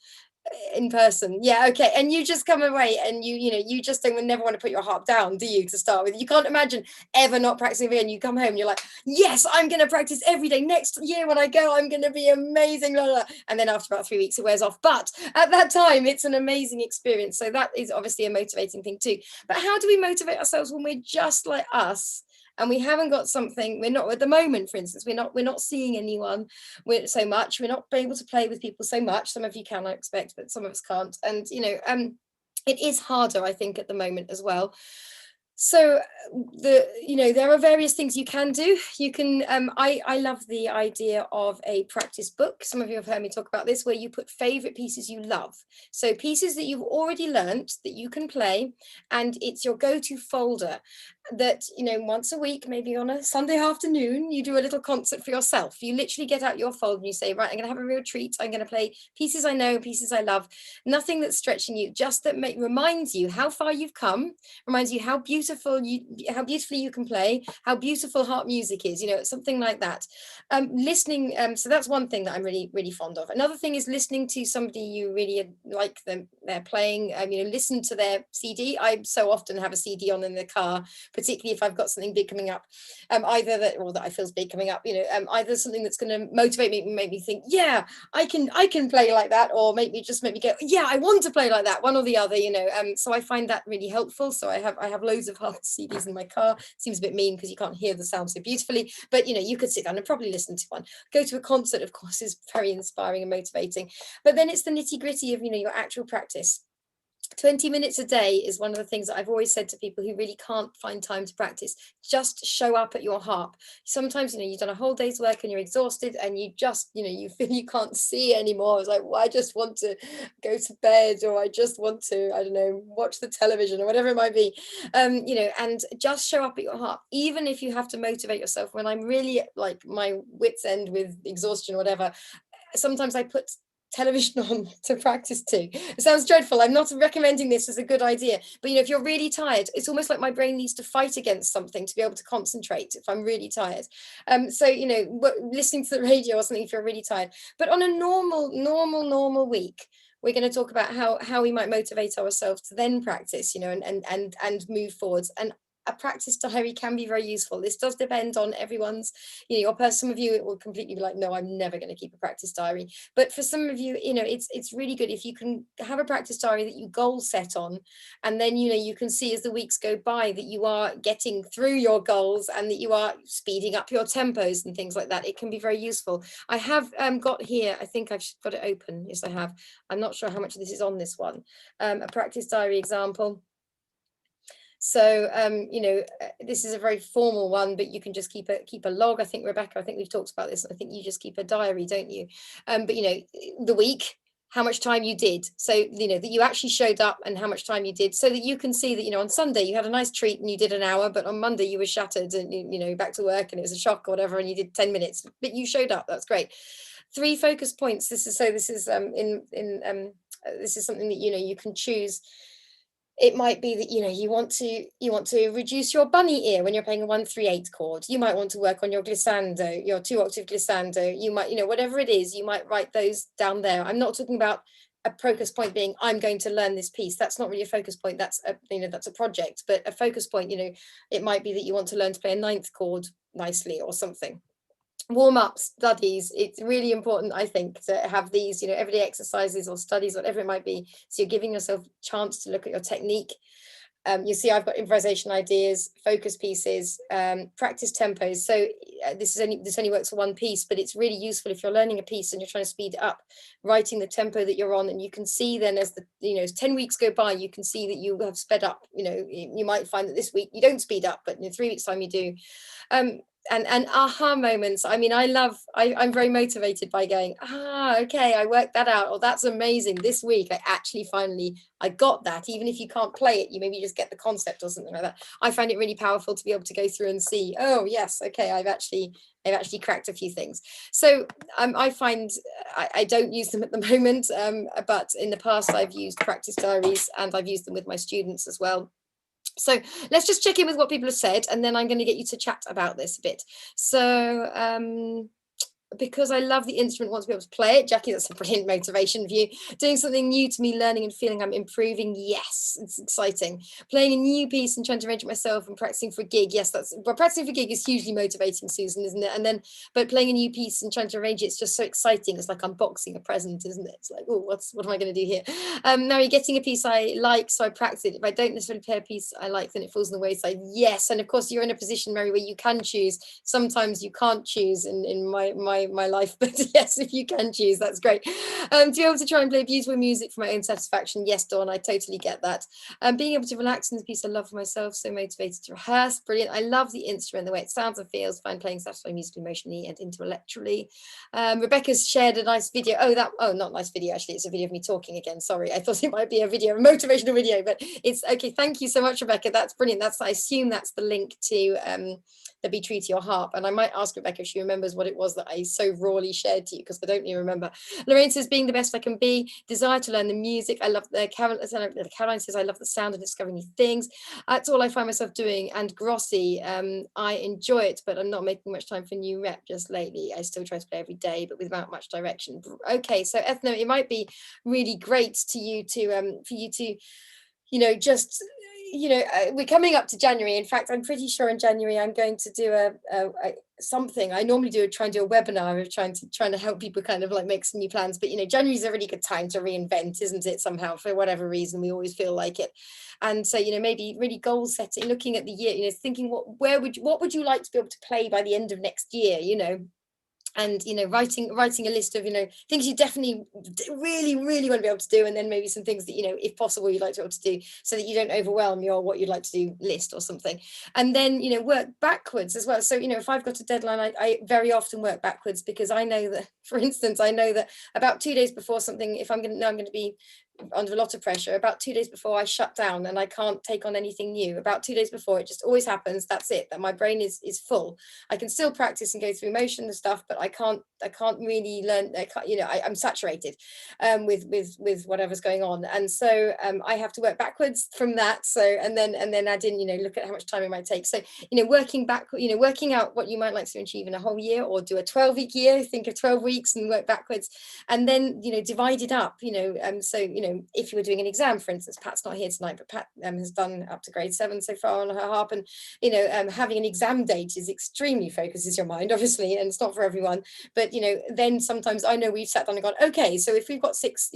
S1: in person? Yeah, okay. And you just come away and you know, you just don't never want to put your harp down, do you, to start with? You can't imagine ever not practicing again. You come home, you're like, yes, I'm going to practice every day. Next year when I go, I'm going to be amazing. Blah, blah. And then after about 3 weeks, it wears off. But at that time, it's an amazing experience. So that is obviously a motivating thing too. But how do we motivate ourselves when we're just like us? And we haven't got something, we're not at the moment, for instance, we're not seeing anyone so much, we're not able to play with people so much. Some of you can, I expect, but some of us can't. And, you know, it is harder, I think, at the moment as well. So you know, there are various things you can do. You can I love the idea of a practice book. Some of you have heard me talk about this, where you put favorite pieces you love, so pieces that you've already learnt that you can play, and it's your go-to folder that, you know, once a week, maybe on a Sunday afternoon, you do a little concert for yourself. You literally get out your folder and you say, right, I'm going to have a real treat. I'm going to play pieces I know, pieces I love, nothing that's stretching you, just that reminds you how far you've come, reminds you how beautifully you can play, how beautiful harp music is, you know, something like that. Listening, so that's one thing that I'm really, really fond of. Another thing is listening to somebody you really like they're playing, you know, listen to their CD. I so often have a CD on in the car, particularly if I've got something big coming up, either that I feel is big coming up, you know, either something that's going to motivate me, make me think, yeah, I can play like that, or make me go, yeah, I want to play like that, one or the other, you know. So I find that really helpful. So I have loads of harp CDs in my car. Seems a bit mean because you can't hear the sound so beautifully, but you know, you could sit down and probably listen to one. Go to a concert, of course, is very inspiring and motivating, but then it's the nitty-gritty of, you know, your actual practice. 20 minutes a day is one of the things that I've always said to people who really can't find time to practice. Just show up at your harp. Sometimes, you know, you've done a whole day's work and you're exhausted, and you just, you know, you feel you can't see anymore. It's like, well, I just want to go to bed, or I just want to, I don't know, watch the television or whatever it might be. You know, and just show up at your harp, even if you have to motivate yourself. When I'm really like my wits end with exhaustion or whatever, sometimes I put television on to practice to. It sounds dreadful. I'm not recommending this as a good idea, but you know, if you're really tired, it's almost like my brain needs to fight against something to be able to concentrate if I'm really tired. So you know, listening to the radio or something if you're really tired. But on a normal week, we're going to talk about how we might motivate ourselves to then practice, you know, and move forwards. And a practice diary can be very useful. This does depend on everyone's, you know, your person. Some of you, it will completely be like, no, I'm never going to keep a practice diary. But for some of you, you know, it's really good if you can have a practice diary that you goal set on, and then, you know, you can see as the weeks go by that you are getting through your goals and that you are speeding up your tempos and things like that. It can be very useful. I have got here, I think I've got it open. Yes, I have. I'm not sure how much of this is on this one. A practice diary example. So, you know, this is a very formal one, but you can just keep a log. I think, Rebecca, I think we've talked about this. I think you just keep a diary, don't you? But, you know, the week, how much time you did. So, you know, that you actually showed up and how much time you did, so that you can see that, you know, on Sunday you had a nice treat and you did an hour, but on Monday you were shattered and, you know, back to work and it was a shock or whatever, and you did 10 minutes, but you showed up. That's great. 3 focus points. This is in this is something that, you know, you can choose. It might be that, you know, you want to reduce your bunny ear when you're playing a 1-3-8 chord. You might want to work on your glissando, your 2-octave glissando. You might, you know, whatever it is, you might write those down there. I'm not talking about a focus point being, I'm going to learn this piece. That's not really a focus point. That's a, you know, that's a project. But a focus point, you know, it might be that you want to learn to play a 9th chord nicely or something. Warm-ups, studies, it's really important, I think, to have these, you know, everyday exercises or studies, whatever it might be, so you're giving yourself a chance to look at your technique. You see, I've got improvisation ideas, focus pieces, practice tempos. So this only works for one piece, but it's really useful if you're learning a piece and you're trying to speed it up, writing the tempo that you're on, and you can see then as the, you know, as 10 weeks go by, you can see that you have sped up. You know, you might find that this week you don't speed up, but in 3 weeks time you do. And aha moments. I mean, I'm very motivated by going, okay, I worked that out, or that's amazing. This week I got that. Even if you can't play it, you maybe just get the concept or something like that. I find it really powerful to be able to go through and see, oh yes, okay, I've actually cracked a few things. So I find I don't use them at the moment, but in the past I've used practice diaries, and I've used them with my students as well. So let's just check in with what people have said, and then I'm going to get you to chat about this a bit. So because I love the instrument, want to be able to play it. Jackie, that's a brilliant motivation for you. Doing something new to me, learning and feeling I'm improving. Yes, it's exciting. Playing a new piece and trying to arrange it myself and practicing for a gig. Yes, well, practicing for a gig is hugely motivating, Susan, isn't it? And then, but playing a new piece and trying to arrange it's just so exciting. It's like unboxing a present, isn't it? It's like, oh, what am I going to do here? Now you're getting a piece I like, so I practice it. If I don't necessarily play a piece I like, then it falls on the wayside. Yes, and of course you're in a position, Mary, where you can choose. Sometimes you can't choose in my life, but yes, if you can choose, that's great. To be able to try and play beautiful music for my own satisfaction. Yes, Dawn, I totally get that. Being able to relax in the piece I love for myself, so motivated to rehearse. Brilliant. I love the instrument, the way it sounds and feels. Find playing satisfying musically, emotionally and intellectually. Rebecca's shared a nice video. Not nice video, actually, it's a video of me talking again. Sorry, I thought it might be a video, a motivational video, but it's okay. Thank you so much, Rebecca. That's brilliant. I assume that's the link to the Be True to Your Harp. And I might ask Rebecca if she remembers what it was that I so rawly shared to you, because I don't even remember. Lorraine says, being the best I can be, desire to learn the music. I love Caroline says, I love the sound of discovering new things. That's all I find myself doing. And Grossi, I enjoy it, but I'm not making much time for new rep just lately. I still try to play every day, but without much direction. Okay, so Ethno, it might be really great to you to for you to, you know, just, you know, we're coming up to January. In fact, I'm pretty sure in January I'm going to do something. I normally try and do a webinar of trying to help people kind of like make some new plans. But you know, January is a really good time to reinvent, isn't it? Somehow, for whatever reason, we always feel like it. And so, you know, maybe really goal setting, looking at the year, you know, thinking what would you like to be able to play by the end of next year, you know. And you know, writing a list of, you know, things you definitely really want to be able to do, and then maybe some things that, you know, if possible, you'd like to be able to do, so that you don't overwhelm your what you'd like to do list or something. And then, you know, work backwards as well. So, you know, if I've got a deadline, I very often work backwards, because I know that, for instance, I know that about 2 days before something, if I'm going to be under a lot of pressure, about 2 days before I shut down and I can't take on anything new. About 2 days before, it just always happens. That's it, that my brain is full. I can still practice and go through motion and stuff, but I can't really learn. You know, I'm saturated with whatever's going on, and so I have to work backwards from that. So and then add in, you know, look at how much time it might take. So, you know, working out what you might like to achieve in a whole year, or do a 12-week year. Think of 12 weeks and work backwards, and then, you know, divide it up. You know, so, you know, if you were doing an exam, for instance, Pat's not here tonight, but Pat has done up to grade 7 so far on her harp, and you know, having an exam date is extremely focuses your mind, obviously, and it's not for everyone. But you know, then sometimes I know we've sat down and gone, okay, so if we've got 6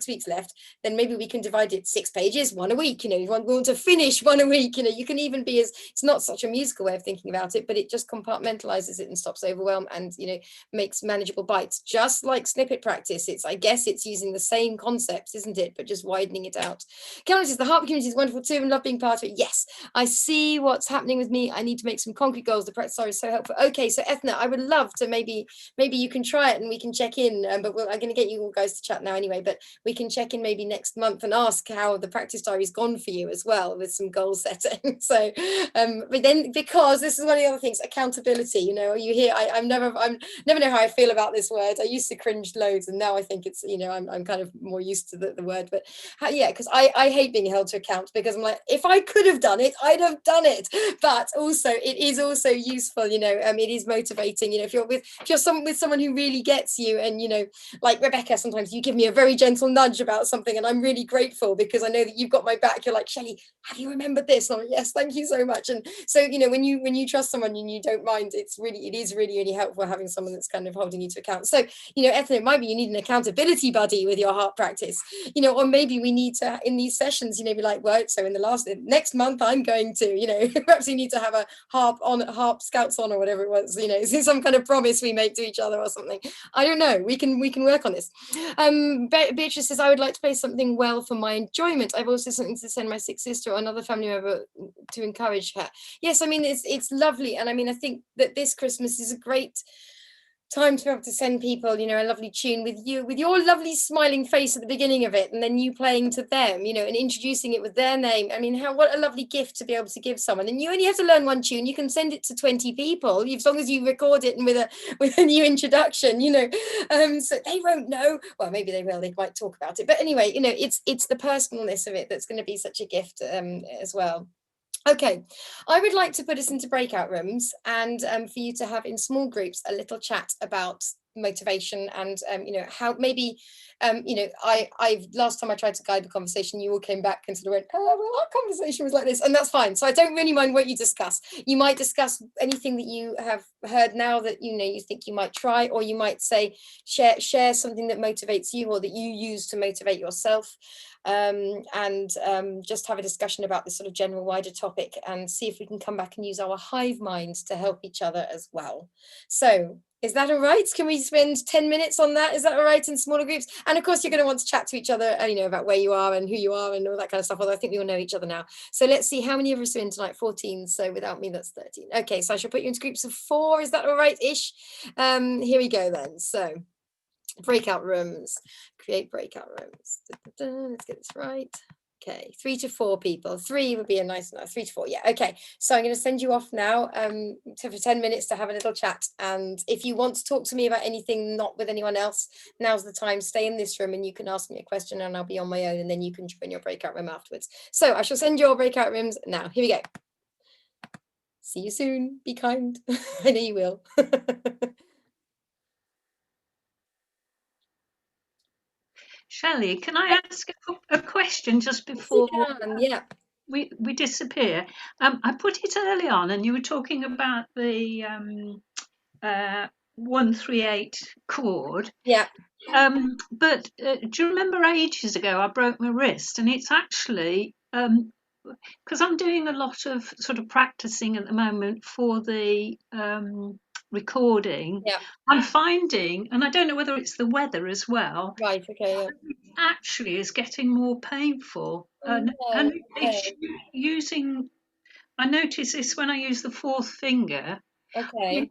S1: weeks left, then maybe we can divide it 6 pages, 1 a week. You know, we want to finish 1 a week. You know, you can even be it's not such a musical way of thinking about it, but it just compartmentalizes it and stops overwhelm, and you know, makes manageable bites, just like snippet practice. I guess it's using the same concepts, isn't it, but just widening it out. Caroline says, the harp community is wonderful too, and love being part of it. Yes, I see what's happening with me. I need to make some concrete goals. The practice is so helpful. Okay, so Ethna, I would love to maybe you can try it and we can check in, but I'm going to get you all guys to chat now anyway, but we can check in maybe next month and ask how the practice diary's gone for you as well, with some goal setting. So but then, because this is one of the other things, accountability, you know, you hear, I never know how I feel about this word. I used to cringe loads, and now I think it's, you know, I'm kind of more used to the word, but yeah, because I hate being held to account, because I'm like, if I could have done it, I'd have done it. But also it is also useful, you know, it is motivating, you know, if you're with someone who really gets you, and you know, like Rebecca, sometimes you give me a very gentle nudge about something and I'm really grateful because I know that you've got my back. You're like, Shelley, have you remembered this? And I'm like, yes, thank you so much. And so, you know, when you trust someone and you don't mind, it is really helpful having someone that's kind of holding you to account. So, you know, Ethel, it might be you need an accountability buddy with your harp practice, you know, or maybe we need to, in these sessions, you know, be like, well, so in the next month I'm going to, you know, perhaps we need to have a harp scouts on, or whatever it was, you know, some kind of promise we make to each other or something. I don't know, we can work on this. Beatrice says, I would like to play something well for my enjoyment. I've also something to send my sick sister or another family member to encourage her. Yes, I mean, it's lovely. And I mean, I think that this Christmas is a great time to be able to send people, you know, a lovely tune with your lovely smiling face at the beginning of it, and then you playing to them, you know, and introducing it with their name. I mean, what a lovely gift to be able to give someone. And you only have to learn one tune, you can send it to 20 people as long as you record it and with a new introduction, you know. So they won't know, well, maybe they will, they might talk about it, but anyway, you know, it's the personalness of it that's going to be such a gift as well. Okay, I would like to put us into breakout rooms and for you to have in small groups a little chat about motivation and you know, how maybe you know, I last time I tried to guide the conversation, you all came back and sort of went, oh, well, our conversation was like this, and that's fine. So I don't really mind what you discuss. You might discuss anything that you have heard now that, you know, you think you might try, or you might say share something that motivates you or that you use to motivate yourself. And just have a discussion about this sort of general wider topic and see if we can come back and use our hive minds to help each other as well. So is that all right? Can we spend 10 minutes on that? Is that all right in smaller groups? And of course, you're going to want to chat to each other, you know, about where you are and who you are and all that kind of stuff. Although I think we all know each other now. So let's see how many of us are in tonight. 14. So without me, that's 13. Okay, so I shall put you into groups of 4. Is that all right-ish? Here we go then. So breakout rooms, create breakout rooms. Let's get this right. Okay, 3 to 4 people. 3 would be a nice enough. 3 to 4, yeah. Okay, so I'm going to send you off now for 10 minutes to have a little chat. And if you want to talk to me about anything, not with anyone else, now's the time. Stay in this room and you can ask me a question and I'll be on my own, and then you can join your breakout room afterwards. So I shall send your breakout rooms now. Here we go. See you soon. Be kind. I know you will.
S2: Shelley, can I ask a question just before
S1: yeah.
S2: we disappear? I put it early on, and you were talking about the 138 chord.
S1: Yeah.
S2: But do you remember ages ago I broke my wrist, and it's actually because I'm doing a lot of sort of practicing at the moment for the recording.
S1: Yeah.
S2: I'm finding, and I don't know whether it's the weather as well.
S1: Right. Okay. Yeah.
S2: Actually, is getting more painful, and it's using. I notice this when I use the 4th finger.
S1: Okay.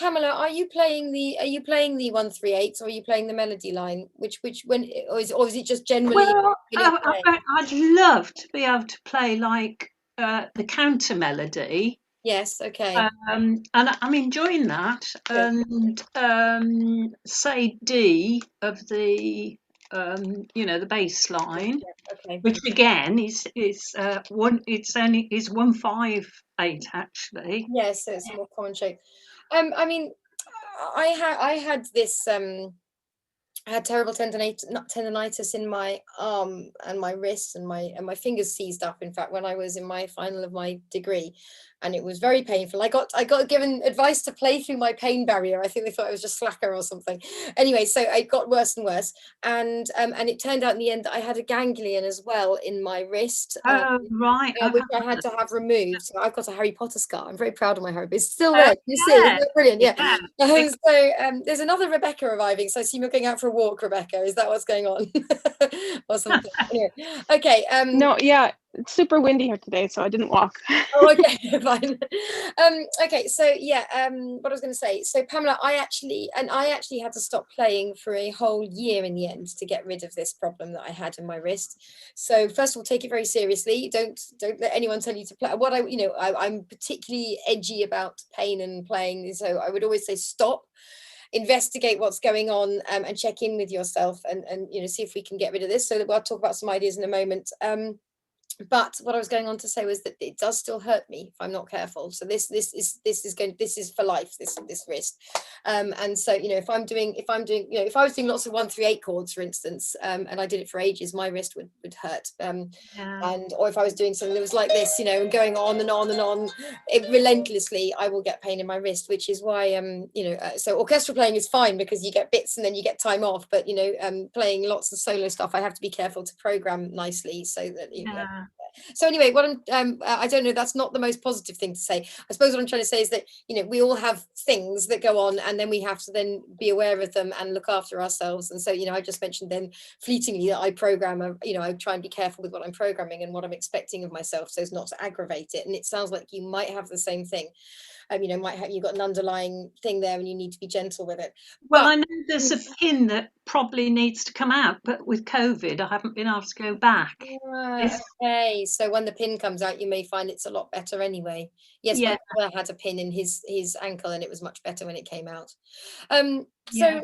S1: Pamela, are you playing the 138 or are you playing the melody line? Which when or is it just generally?
S2: Well, I'd love to be able to play like the counter melody.
S1: Yes, okay.
S2: And I'm enjoying that. And say D of the you know, the bass line,
S1: okay.
S2: Which again is 158 actually.
S1: Yes, so it's a more common shape. I mean, I had this I had terrible tendonitis in my arm and my wrist, and my fingers seized up, in fact, when I was in my final of my degree, and it was very painful. I got given advice to play through my pain barrier. I think they thought I was just slacker or something. Anyway, so it got worse and worse, and it turned out in the end that I had a ganglion as well in my wrist.
S2: Right.
S1: Which I had to have removed. So I've got a Harry Potter scar. I'm very proud of my Harry, but it's still there. You see, isn't it brilliant? Yeah. So there's another Rebecca arriving. So I see you're going out for a walk, Rebecca. Is that what's going on? Or something? Anyway. Okay.
S6: No, yeah, it's super windy here today, so I didn't walk.
S1: Oh, okay, fine. Okay, so yeah, what I was going to say. So Pamela, I actually had to stop playing for a whole year in the end to get rid of this problem that I had in my wrist. So first of all, take it very seriously. Don't let anyone tell you to play. I'm particularly edgy about pain and playing, so I would always say stop. investigate what's going on, and check in with yourself, and see if we can get rid of this. So that we'll talk about some ideas in a moment. But what I was going on to say was that it does still hurt me if I'm not careful. So this is for life, this wrist. And so, if I was doing lots of 1 through 8 chords, for instance, and I did it for ages, my wrist would hurt. Or if I was doing something that was like this, and going on and on and on, relentlessly, I will get pain in my wrist, which is why, so orchestral playing is fine because you get bits and then you get time off. But, playing lots of solo stuff, I have to be careful to program nicely so that, So anyway, what I don't know, that's not the most positive thing to say. I suppose what I'm trying to say is that, we all have things that go on, and then we have to then be aware of them and look after ourselves. And so, I just mentioned then fleetingly that I program, I try and be careful with what I'm programming and what I'm expecting of myself so as not to aggravate it. And it sounds like you might have the same thing. You've got an underlying thing there and you need to be gentle with it.
S2: Well, I know there's a pin that probably needs to come out, but with COVID, I haven't been able to go back.
S1: Okay, so when the pin comes out, you may find it's a lot better anyway. Yes, my brother had a pin in his ankle, and it was much better when it came out. So,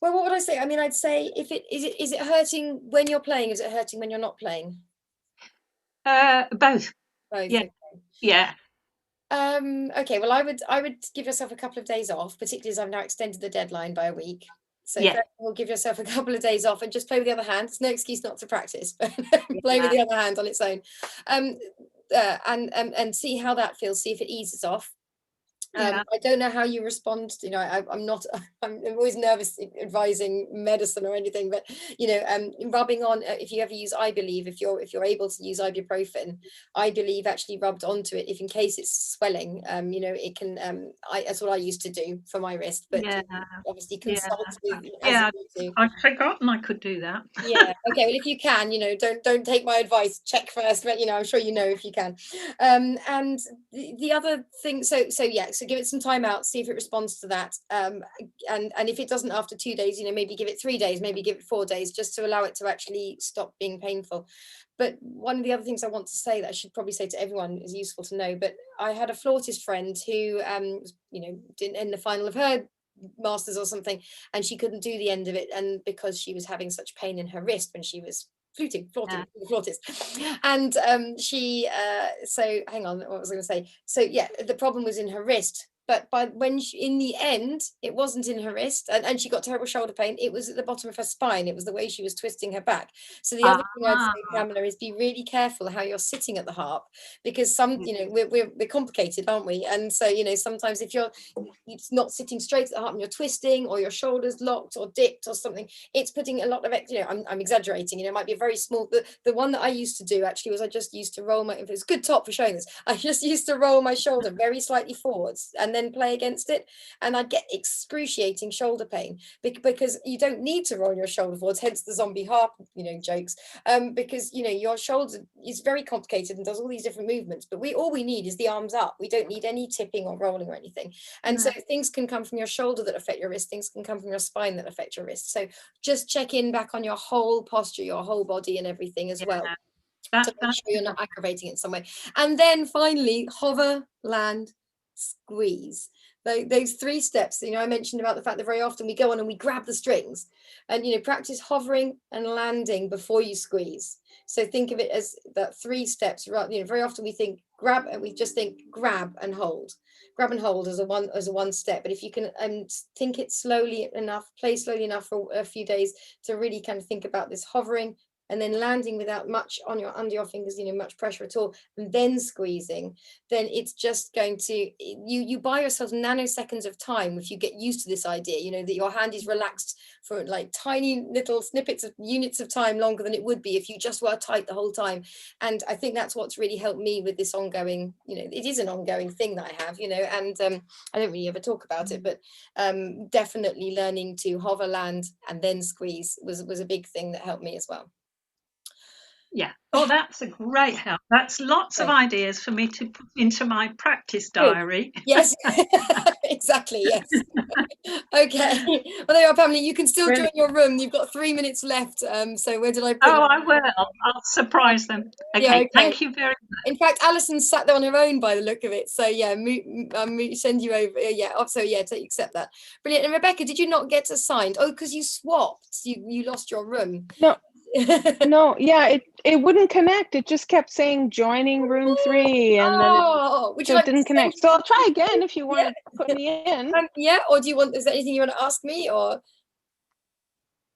S1: well, what would I say? I mean, I'd say is it hurting when you're playing? Is it hurting when you're not playing?
S2: Both.
S1: Both.
S2: Yeah.
S1: Okay.
S2: Yeah.
S1: Okay, well, I would give yourself a couple of days off, particularly as I've now extended the deadline by a week. So we'll give yourself a couple of days off and just play with the other hand. There's no excuse not to practice, but play with the other hand on its own, and see how that feels. See if it eases off. I don't know how you respond. I'm always nervous advising medicine or anything, but rubbing on, if you ever use, I believe if you're able to use ibuprofen, I believe actually rubbed onto it, if in case it's swelling, it can, that's what I used to do for my wrist, but obviously consult with,
S2: I'd forgotten I could do that.
S1: Okay, well, if you can, don't take my advice, check first, but I'm sure if you can. And the other thing, so give it some time out, see if it responds to that, and if it doesn't after 2 days, maybe give it 3 days, maybe give it 4 days, just to allow it to actually stop being painful. But one of the other things I want to say that I should probably say to everyone is useful to know, but I had a flautist friend who didn't end the final of her masters or something, and she couldn't do the end of it, and because she was having such pain in her wrist when she was flautist, and she so hang on, what was I going to say? So the problem was in her wrist, but in the end, it wasn't in her wrist, and she got terrible shoulder pain. It was at the bottom of her spine. It was the way she was twisting her back. So the other thing I'd say, Pamela, is be really careful how you're sitting at the harp, because we're complicated, aren't we? And so sometimes if you're not sitting straight at the harp and you're twisting, or your shoulders locked or dipped or something, it's putting a lot of I'm exaggerating. It might be a very small. The one that I used to do actually was I just used to roll it was a good top for showing this. I just used to roll my shoulder very slightly forwards and then play against it, and I'd get excruciating shoulder pain because you don't need to roll your shoulder forwards, hence the zombie harp jokes, because your shoulder is very complicated and does all these different movements, but all we need is the arms up. We don't need any tipping or rolling or anything. And so things can come from your shoulder that affect your wrist, things can come from your spine that affect your wrist. So just check in back on your whole posture, your whole body and everything as well, to make sure you're not aggravating it in some way. And then finally, hover, land, squeeze. Those 3 steps, I mentioned about the fact that very often we go on and we grab the strings, and practice hovering and landing before you squeeze. So think of it as that 3 steps. Very often we think grab, and we just think grab and hold as a one step. But if you can think it slowly enough, play slowly enough for a few days to really kind of think about this hovering and then landing without much under your fingers, much pressure at all, and then squeezing, then it's just going to, you buy yourself nanoseconds of time if you get used to this idea, that your hand is relaxed for like tiny little units of time longer than it would be if you just were tight the whole time. And I think that's what's really helped me with this ongoing, it is an ongoing thing that I have, and I don't really ever talk about it, but definitely learning to hover, land, and then squeeze was a big thing that helped me as well.
S2: Yeah. Oh, that's a great help. That's lots of ideas for me to put into my practice diary.
S1: Yes, exactly. Yes. Okay. Well, there you are, Pamela. You can still join your room. You've got 3 minutes left. So where did I put
S2: Oh, I will. I'll surprise them. Okay,
S1: Yeah, okay.
S2: Thank you very much.
S1: In fact, Alison sat there on her own by the look of it. So yeah, send you over. Yeah. So yeah, to accept that. Brilliant. And Rebecca, did you not get assigned? Oh, because you swapped. You lost your room.
S6: No. No, yeah, it wouldn't connect. It just kept saying joining room 3, and then it didn't connect. So I'll try again if you want to put me in.
S1: Yeah, or do you want? Is there anything you want to ask me, or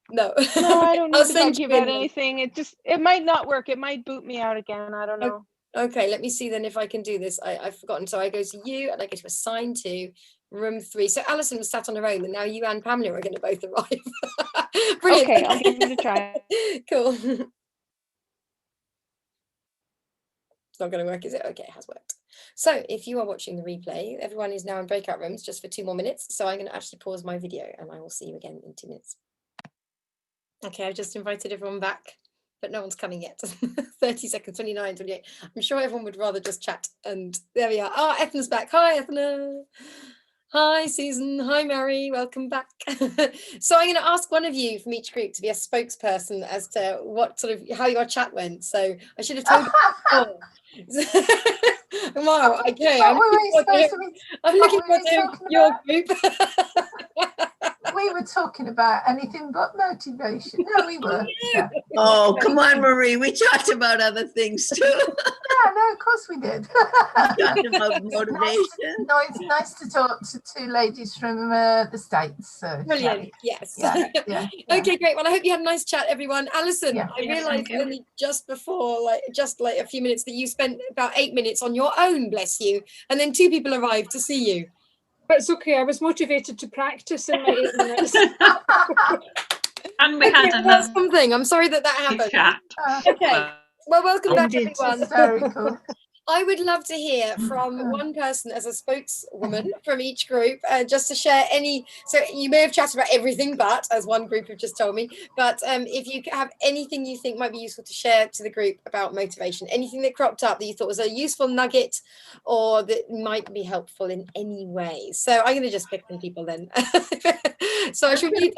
S1: no?
S6: No, I don't need
S1: I'll
S6: to
S1: send
S6: bug you
S1: you in
S6: about
S1: then.
S6: anything. It might not work. It might boot me out again. I don't know.
S1: Okay, let me see then if I can do this. I've forgotten. So I go to you and I go to assign to room 3. So Alison was sat on her own, and now you and Pamela are going to both arrive. Brilliant.
S6: Okay, I'll give it a try.
S1: Cool. It's not going to work, is it? Okay, it has worked. So if you are watching the replay, everyone is now in breakout rooms just for 2 more minutes. So I'm going to actually pause my video and I will see you again in 2 minutes. Okay, I've just invited everyone back, but no one's coming yet. 30 seconds, 29, 28. I'm sure everyone would rather just chat. And there we are. Oh, Ethna's back. Hi, Ethna. Hi, Susan. Hi, Mary. Welcome back. So I'm going to ask one of you from each group to be a spokesperson as to what sort of how your chat went. So I should have told you before. Wow. Okay. I'm looking forward to your group.
S7: We were talking about anything but motivation. No, we were. Yeah.
S8: Oh, come on, Marie. We talked about other things too.
S7: Yeah, no, of course we did.
S8: We talked about motivation.
S7: No, it's nice to talk to 2 ladies from the States. So,
S1: brilliant. Yes.
S7: Yeah.
S1: Okay, great. Well, I hope you had a nice chat, everyone. Alison,
S7: Yeah.
S1: I realized only just before, just a few minutes, that you spent about 8 minutes on your own, bless you. And then 2 people arrived to see you.
S9: But it's okay. I was motivated to practice in my 8 minutes.
S2: And we had
S1: that's something. I'm sorry that happened.
S2: Chat.
S1: Okay. Well, welcome back, everyone.
S7: Very cool.
S1: I would love to hear from one person as a spokeswoman from each group, just to share any. So you may have chatted about everything, but as one group have just told me. But if you have anything you think might be useful to share to the group about motivation, anything that cropped up that you thought was a useful nugget or that might be helpful in any way. So I'm going to just pick some people then. So I should mute.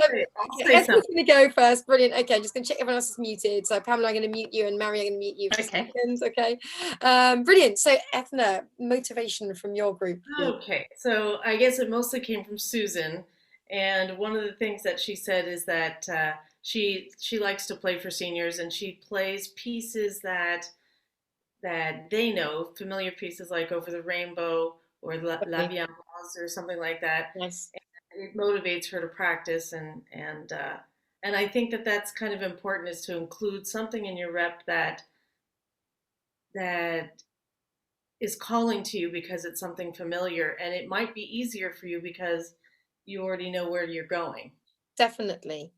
S1: Etna's going to go first. Brilliant. Okay, just going to check everyone else is muted. So Pamela, I'm going to mute you, and Mary, I'm going to mute you for seconds. Okay. Brilliant. So Ethna, motivation from your group.
S10: Okay, so I guess it mostly came from Susan, and one of the things that she said is that she likes to play for seniors, and she plays pieces that they know, familiar pieces like Over the Rainbow or La Vie en Rose or something like that.
S1: Nice.
S10: And it motivates her to practice, and I think that that's kind of important, is to include something in your rep that is calling to you because it's something familiar, and it might be easier for you because you already know where you're going.
S1: Definitely.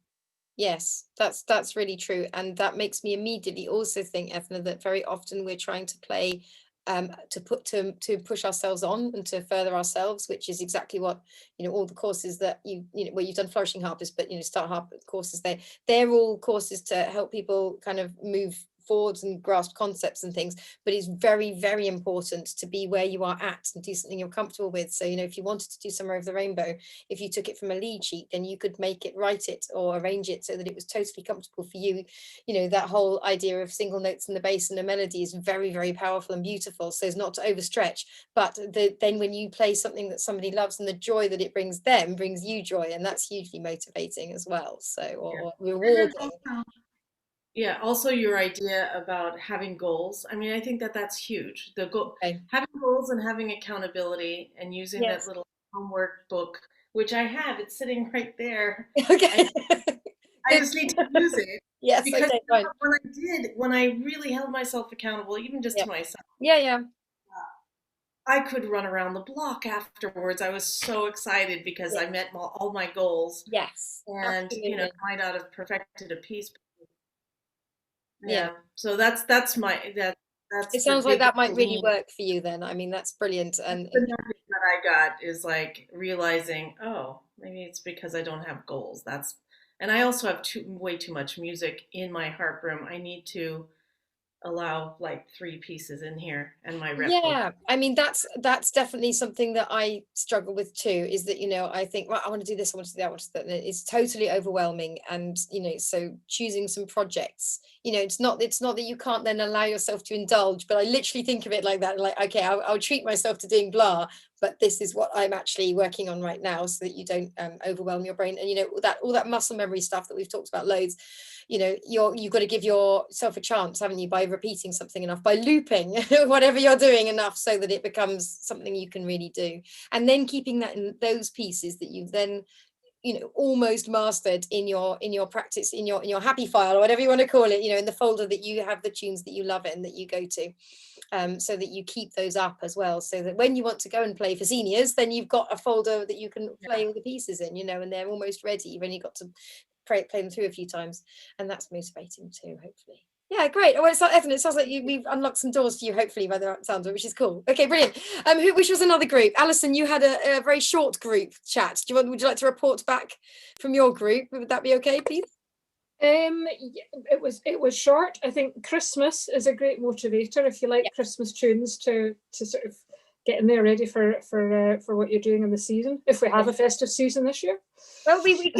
S1: Yes, that's really true. And that makes me immediately also think, Ethna, that very often we're trying to play to push ourselves on and to further ourselves, which is exactly what, all the courses that where you've done Flourishing Harpers, but Start Harp courses, they're all courses to help people kind of move forwards and grasp concepts and things, but it's very, very important to be where you are at and do something you're comfortable with. So if you wanted to do Somewhere Over the Rainbow, if you took it from a lead sheet, then you could write it or arrange it so that it was totally comfortable for you. That whole idea of single notes in the bass and a melody is very, very powerful and beautiful, so it's not to overstretch, but then when you play something that somebody loves, and the joy that it brings them brings you joy, and that's hugely motivating as well, or rewarding.
S10: Yeah, also your idea about having goals. I mean, I think that that's huge. Having goals and having accountability, and using that little homework book, which I have. It's sitting right there.
S1: Okay.
S10: I just need to use it.
S1: Yes.
S10: Because
S1: okay, fine.
S10: when I really held myself accountable, even just to myself.
S1: Yeah.
S10: I could run around the block afterwards. I was so excited because I met all my goals.
S1: Yes.
S10: And absolutely. I might not have perfected a piece. Yeah. So that's it
S1: sounds like that might really work for you then. I mean, that's brilliant. And
S10: the nugget that I got is like realizing, oh, maybe it's because I don't have goals. And I also have way too much music in my harp room. I need to allow like 3 pieces in here and my rep.
S1: Yeah, I mean that's definitely something that I struggle with too, is that, you know, I think, well, I want to do this, I want to do that, I want to do that, and it's totally overwhelming. And, you know, so choosing some projects, you know, it's not that you can't then allow yourself to indulge, but I literally think of it like that, like, okay, I'll treat myself to doing blah, but this is what I'm actually working on right now, so that you don't overwhelm your brain. And, you know, all that muscle memory stuff that we've talked about loads, you know, you've got to give yourself a chance, haven't you, by repeating something enough, by looping whatever you're doing enough, so that it becomes something you can really do. And then keeping that in those pieces that you've then, you know, almost mastered in your practice, in your happy file, or whatever you want to call it, you know, in the folder that you have the tunes that you love it and that you go to, so that you keep those up as well, so that when you want to go and play for seniors, then you've got a folder that you can play all the pieces in, you know, and they're almost ready. You've only got to play them through a few times, and that's motivating too, hopefully. Yeah, great. Well, it's like, Ethan, it sounds like we've unlocked some doors for you, hopefully, by the sounds of it, which is cool. Okay, brilliant. Which was another group? Alison, you had a very short group chat. Would you like to report back from your group? Would that be okay, please?
S9: It was short. I think Christmas is a great motivator if you like Christmas tunes to sort of get in there ready for what you're doing in the season, if we have a festive season this year.
S1: Well, we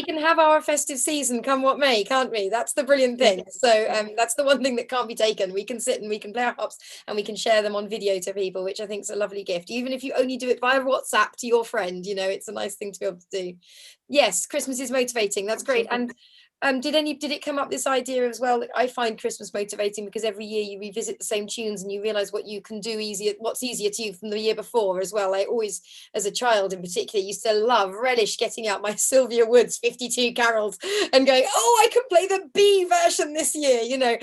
S1: can have our festive season come what may, can't we? That's the brilliant thing. So that's the one thing that can't be taken. We can sit and we can play our harps and we can share them on video to people, which I think is a lovely gift. Even if you only do it via WhatsApp to your friend, you know, it's a nice thing to be able to do. Yes, Christmas is motivating. That's great. And did it come up, this idea as well, that I find Christmas motivating because every year you revisit the same tunes and you realize what you can do what's easier to you from the year before as well. I always, as a child in particular, used to relish getting out my Sylvia Woods 52 carols and going, oh, I can play the B version this year, you know.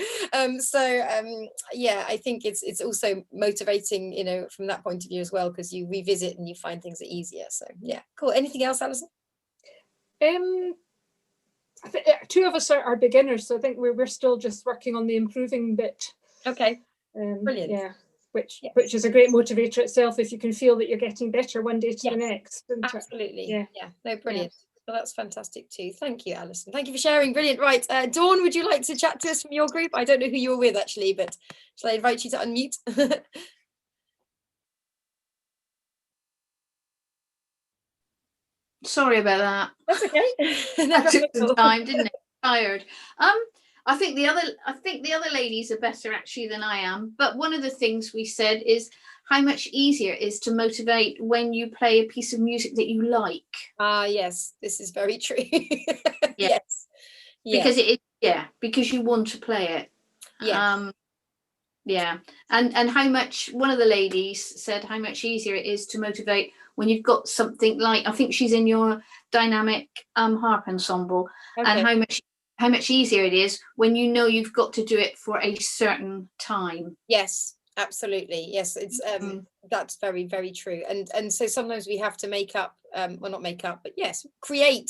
S1: Yeah, I think it's also motivating, you know, from that point of view as well, because you revisit and you find things are easier. So yeah, cool. Anything else, Alison?
S9: I think 2 of us are beginners, so I think we're still just working on the improving bit.
S1: Okay, brilliant.
S9: Yeah, which is a great motivator itself, if you can feel that you're getting better one day to the next.
S1: Absolutely. Yeah. No, brilliant. Well, that's fantastic too. Thank you, Alison. Thank you for sharing. Brilliant. Right, Dawn, would you like to chat to us from your group? I don't know who you're with actually, but shall I invite you to unmute?
S11: Sorry about that.
S1: That's okay.
S11: That took some time, didn't it? Tired. I think the other ladies are better actually than I am. But one of the things we said is how much easier it is to motivate when you play a piece of music that you like.
S1: Yes, this is very true.
S11: Yes. Because it is, because you want to play it. And how much, one of the ladies said how much easier it is to motivate when you've got something like, I think she's in your dynamic harp ensemble, and how much easier it is when you know you've got to do it for a certain time.
S1: Yes, absolutely. Yes, it's that's very, very true. And so sometimes we have to make up, well, not make up, but yes, create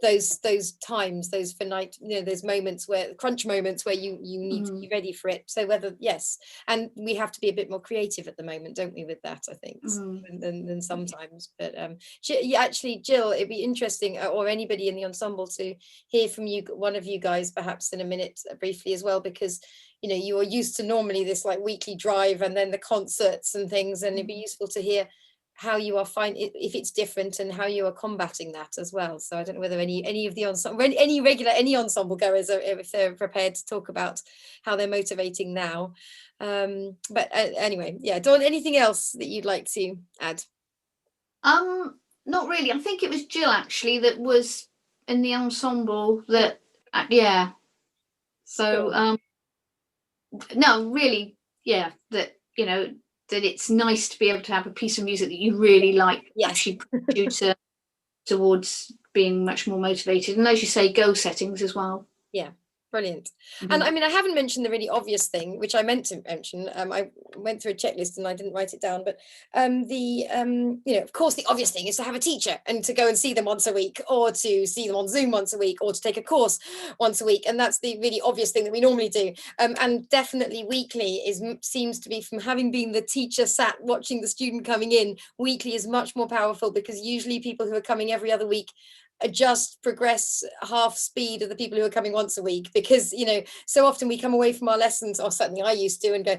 S1: those times, those finite, you know, those moments where crunch moments where you need to be ready for it. So and we have to be a bit more creative at the moment, don't we, with that, I think, than sometimes. But actually, Jill, it'd be interesting, or anybody in the ensemble, to hear from you, one of you guys, perhaps in a minute, briefly as well, because you know, you are used to normally this like weekly drive and then the concerts and things, and it'd be useful to hear how you are if it's different and how you are combating that as well. So I don't know whether any of the ensemble, any ensemble goers are, if they're prepared to talk about how they're motivating now. But anyway, yeah, Dawn, anything else that you'd like to add?
S11: Not really. I think it was Jill actually that was in the ensemble that So
S1: Sure.
S11: No, really, that, you know, that it's nice to be able to have a piece of music that you really like actually push you towards being much more motivated. And as you say, goal settings as well.
S1: Yeah. Brilliant. And I mean, I haven't mentioned the really obvious thing, which I meant to mention. I went through a checklist and I didn't write it down, but you know, of course, the obvious thing is to have a teacher and to go and see them once a week, or to see them on Zoom once a week, or to take a course once a week. And that's the really obvious thing that we normally do. And definitely weekly seems to be, from having been the teacher sat watching the student coming in, weekly is much more powerful, because usually people who are coming every other week adjust, progress half speed of the people who are coming once a week, because, you know, so often we come away from our lessons, or certainly I used to, and go,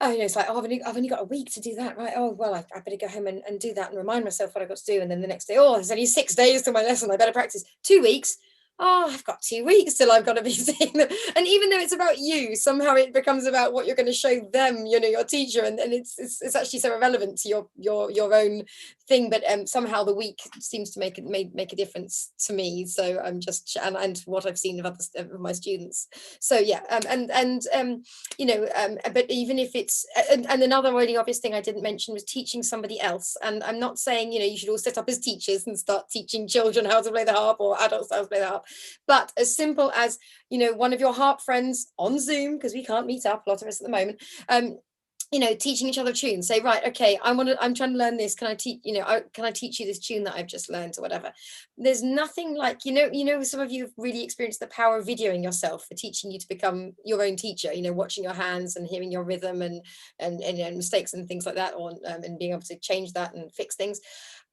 S1: oh, you know, it's like, oh, I've only got a week to do that, right? Oh, well, I better go home and do that and remind myself what I've got to do. And then the next day, oh, there's only 6 days to my lesson, I better practice. 2 weeks. Oh, I've got 2 weeks till I've got to be seeing them. And even though it's about you, somehow it becomes about what you're going to show them, you know, your teacher, and it's actually so irrelevant to your own thing. But somehow the week seems to make a difference to me. So I'm just and what I've seen of my students. So yeah, you know, but even if it's and another really obvious thing I didn't mention was teaching somebody else. And I'm not saying, you know, you should all set up as teachers and start teaching children how to play the harp, or adults how to play the harp. But as simple as, you know, one of your harp friends on Zoom, because we can't meet up, a lot of us at the moment, you know, teaching each other tunes. Say, right, okay, I'm trying to learn this. Can I teach, you know, can I teach you this tune that I've just learned, or whatever? There's nothing like, you know, some of you have really experienced the power of videoing yourself for teaching you to become your own teacher, you know, watching your hands and hearing your rhythm and mistakes and things like that, or and being able to change that and fix things.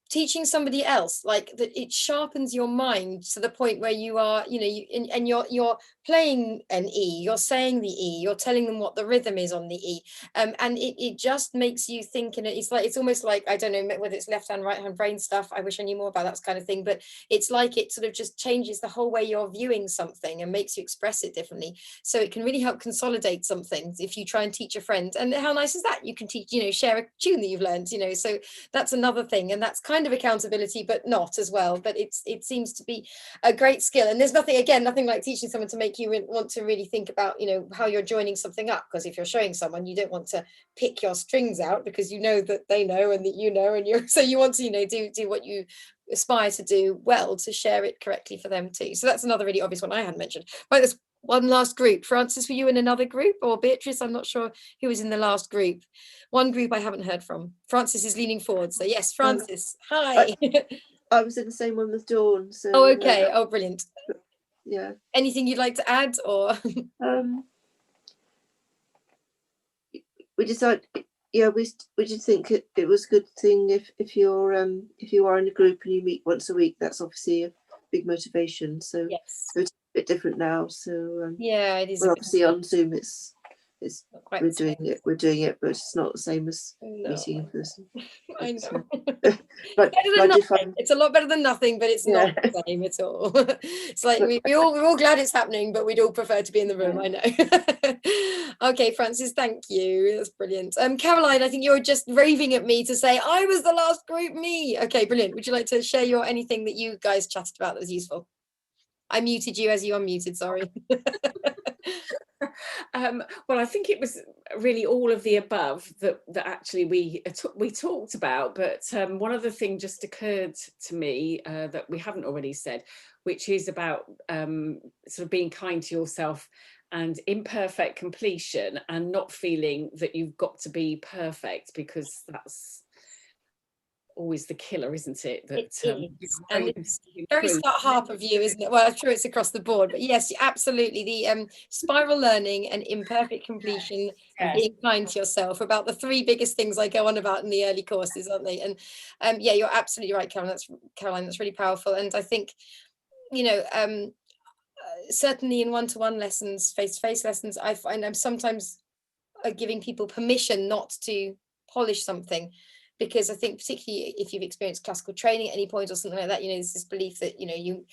S1: Teaching somebody else, like that, it sharpens your mind to the point where you are, you know, you're playing an E, you're saying the E, you're telling them what the rhythm is on the E, and it just makes you think. And it's almost like, I don't know whether it's left hand, right hand brain stuff. I wish I knew more about that kind of thing, but it's like it sort of just changes the whole way you're viewing something and makes you express it differently. So it can really help consolidate something if you try and teach a friend. And how nice is that? You can teach, you know, share a tune that you've learned, you know. So that's another thing, and that's kind of accountability, but not as well. But it seems to be a great skill. And there's nothing like teaching someone to make you want to really think about, you know, how you're joining something up. Because if you're showing someone, you don't want to pick your strings out, because you know that they know and that you know, and you want to, you know, do what you aspire to do well, to share it correctly for them too. So that's another really obvious one I hadn't mentioned. Right, there's one last group. Francis, were you in another group, or Beatrice? I'm not sure who was in the last group. One group I haven't heard from. Francis is leaning forward. So yes, Francis, hi.
S12: I was in the same one with Dawn. So
S1: oh, okay. Oh, brilliant.
S12: Yeah.
S1: Anything you'd like to add, or?
S12: We decided, yeah, we just think it was a good thing if you are in a group and you meet once a week. That's obviously a big motivation. So
S1: yes,
S12: it's a bit different now. So
S1: yeah, it is.
S12: Well, obviously on Zoom, we're doing it, but it's not the same as meeting in person.
S1: I know.
S12: But
S1: better than nothing. It's a lot better than nothing, but it's not the same at all. It's like we're all glad it's happening, but we'd all prefer to be in the room. I know. Okay, Francis, thank you. That's brilliant. Caroline, I think you're just raving at me to say I was the last group. Me. Okay, brilliant. Would you like to share anything that you guys chatted about that was useful? I muted you as you unmuted. Sorry.
S13: Well, I think it was really all of the above that actually we talked about, but one other thing just occurred to me that we haven't already said, which is about sort of being kind to yourself and imperfect completion, and not feeling that you've got to be perfect, because that's always the killer, isn't it? That
S1: and it's very start harp of you, isn't it? Well, I'm sure it's across the board, but yes, absolutely. The spiral learning and imperfect completion and being kind to yourself, about the 3 biggest things I go on about in the early courses, aren't they? And yeah, you're absolutely right, Caroline. That's really powerful. And I think, you know, certainly in one-to-one lessons, face-to-face lessons, I find I'm sometimes giving people permission not to polish something. Because I think particularly if you've experienced classical training at any point or something like that, you know, there's this belief that, you know, you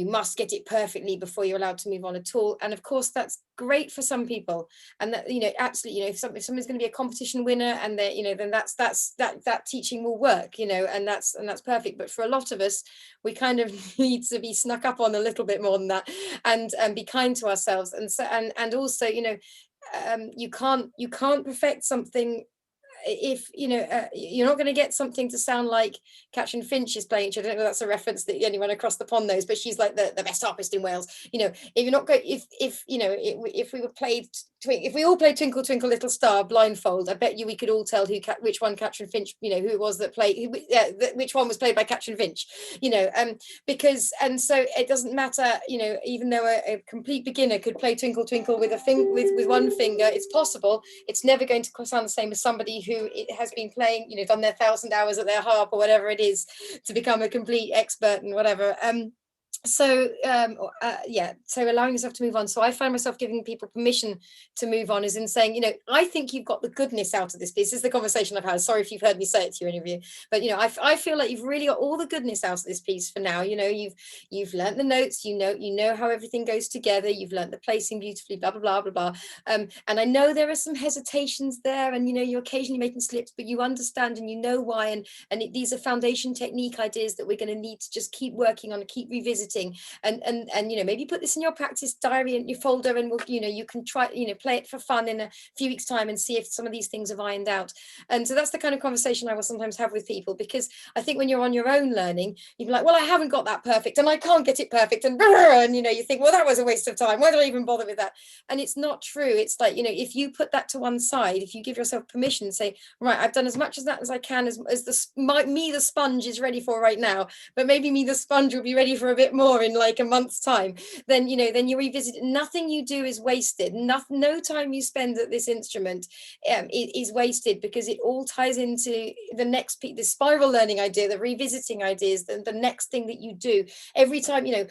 S1: must get it perfectly before you're allowed to move on at all. And of course, that's great for some people. And that, you know, absolutely, you know, if somebody's going to be a competition winner, and they, you know, then that teaching will work, you know, and that's perfect. But for a lot of us, we kind of need to be snuck up on a little bit more than that, and be kind to ourselves. And so and also, you know, you can't perfect something if, you know, you're not going to get something to sound like Catrin Finch is playing. I don't know if that's a reference that anyone across the pond knows, but she's like the best harpist in Wales. You know, if you're not going, if you know, if we all played Twinkle Twinkle Little Star blindfold, I bet you we could all tell which one Catrin Finch, you know, who it was that played, which one was played by Catrin Finch, you know, because, and so it doesn't matter, you know, even though a complete beginner could play Twinkle Twinkle with with one finger, it's possible. It's never going to sound the same as somebody who has been playing, done their 1,000 hours at their harp or whatever it is to become a complete expert and whatever. So allowing yourself to move on. So I find myself giving people permission to move on, is in saying, I think you've got the goodness out of this piece. This is the conversation I've had. Sorry if you've heard me say it to you, any of you, but I feel like you've really got all the goodness out of this piece for now. You've learnt the notes, you know how everything goes together, you've learnt the placing beautifully, blah blah blah blah blah. And I know there are some hesitations there, and you're occasionally making slips, but you understand and you know why, and these are foundation technique ideas that we're going to need to just keep working on and keep revisiting. And maybe put this in your practice diary and your folder, and you can try play it for fun in a few weeks time and see if some of these things have ironed out. And so that's the kind of conversation I will sometimes have with people, because I think when you're on your own learning, you'd be like, well, I haven't got that perfect and I can't get it perfect, and you think, well, that was a waste of time, why did I even bother with that? And it's not true. It's like, if you put that to one side, if you give yourself permission, say, right, I've done as much of that as I can, as the sponge is ready for right now, but maybe me the sponge will be ready for a bit more in like a month's time. Then you revisit it. Nothing you do is wasted. No time you spend at this instrument is wasted, because it all ties into the next piece, the spiral learning idea, the revisiting ideas, the next thing that you do every time. I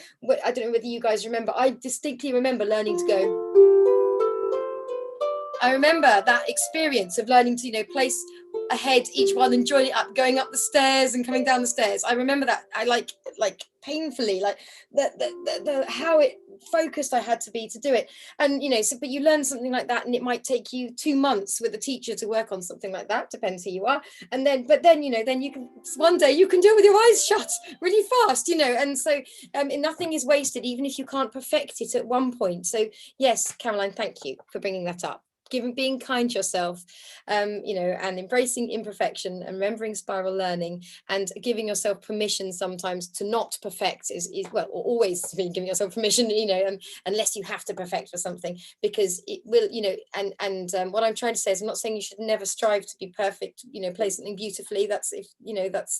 S1: don't know whether you guys remember, I distinctly remember learning to go. I remember that experience of learning to place ahead each one and join it up, going up the stairs and coming down the stairs. I remember that. I like painfully, like the how it focused I had to be to do it. And but you learn something like that, and it might take you 2 months with a teacher to work on something like that, depends who you are. And then you can, one day you can do it with your eyes shut really fast, and so nothing is wasted, even if you can't perfect it at one point. So yes, Caroline, thank you for bringing that up. Being kind to yourself, and embracing imperfection and remembering spiral learning, and giving yourself permission sometimes to not perfect is well, always giving yourself permission, unless you have to perfect for something, because it will, and what I'm trying to say is, I'm not saying you should never strive to be perfect, play something beautifully. That's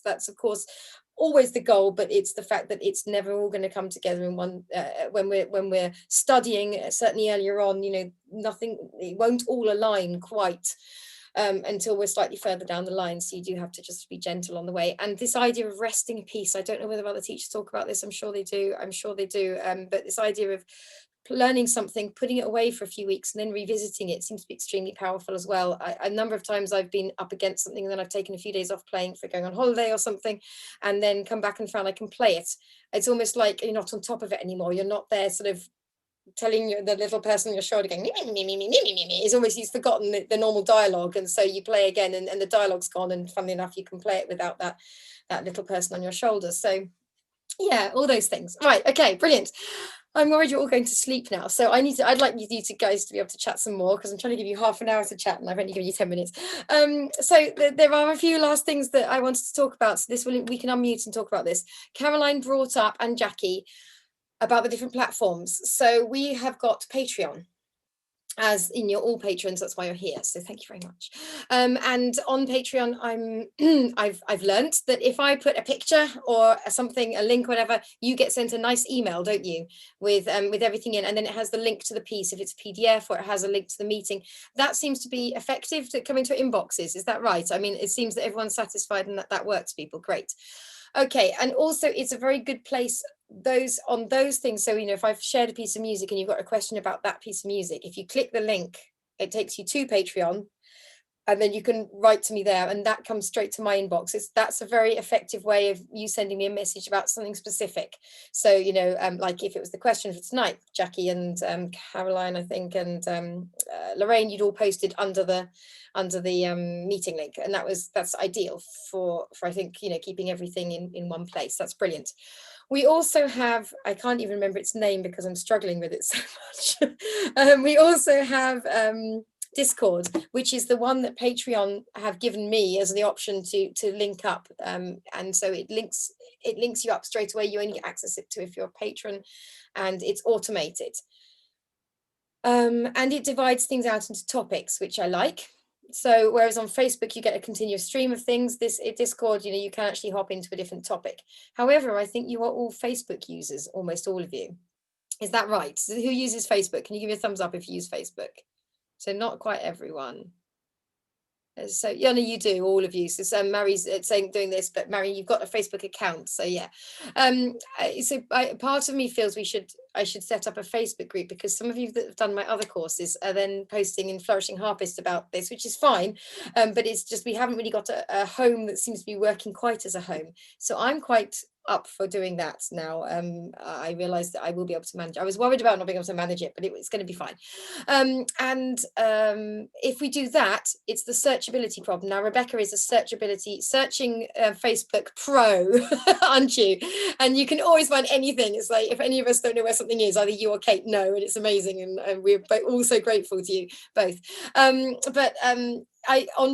S1: that's of course always the goal, but it's the fact that it's never all going to come together in one. When we're studying, certainly earlier on, nothing, it won't all align quite until we're slightly further down the line. So you do have to just be gentle on the way. And this idea of resting a piece, I don't know whether other teachers talk about this. I'm sure they do. But this idea of learning something, putting it away for a few weeks and then revisiting it seems to be extremely powerful as well. A number of times I've been up against something and then I've taken a few days off playing for going on holiday or something, and then come back and found I can play it. It's almost like you're not on top of it anymore. You're not there sort of telling the little person on your shoulder going, me. It's almost, he's forgotten the normal dialogue, and so you play again and the dialogue's gone, and funnily enough you can play it without that little person on your shoulder. So yeah, all those things. Right, okay, brilliant. I'm worried you're all going to sleep now, so I'd like you guys to be able to chat some more, because I'm trying to give you half an hour to chat and I've only given you 10 minutes. So there are a few last things that I wanted to talk about, so we can unmute and talk about this. Caroline brought up, and Jackie, about the different platforms. So we have got Patreon, as in you're all patrons, that's why you're here, so thank you very much. And on Patreon, I've learned that if I put a picture or something, a link, whatever, you get sent a nice email, don't you, with everything in, and then it has the link to the piece if it's a PDF, or it has a link to the meeting. That seems to be effective to come into inboxes, is that right? I mean, it seems that everyone's satisfied and that works, people, great. Okay, and also it's a very good place on those things. So, if I've shared a piece of music and you've got a question about that piece of music, if you click the link, it takes you to Patreon, and then you can write to me there, and that comes straight to my inbox. That's a very effective way of you sending me a message about something specific. So, like if it was the question for tonight, Jackie and Caroline, I think, and Lorraine, you'd all posted under the meeting link, and that's ideal for I think, keeping everything in one place. That's brilliant. We also have, I can't even remember its name because I'm struggling with it so much. We also have Discord, which is the one that Patreon have given me as the option to link up, and so it links you up straight away. You only access it if you're a patron, and it's automated, and it divides things out into topics, which I like. So whereas on Facebook you get a continuous stream of things, Discord, you can actually hop into a different topic. However, I think you are all Facebook users, almost all of you. Is that right? So who uses Facebook? Can you give me a thumbs up if you use Facebook? So not quite everyone. So Yana, you do, all of you. So Mary's saying doing this, but Mary, you've got a Facebook account, so yeah. Part of me feels I should set up a Facebook group, because some of you that have done my other courses are then posting in Flourishing Harpist about this, which is fine, but it's just we haven't really got a home that seems to be working quite as a home. So I'm quite up for doing that now. I realized that I will be able to manage. I was worried about not being able to manage it, but it's going to be fine. If we do that, it's the searchability problem. Now, Rebecca is a searching Facebook pro, aren't you? And you can always find anything. It's like, if any of us don't know where something is, either you or Kate know, and it's amazing. And we're all so grateful to you both. On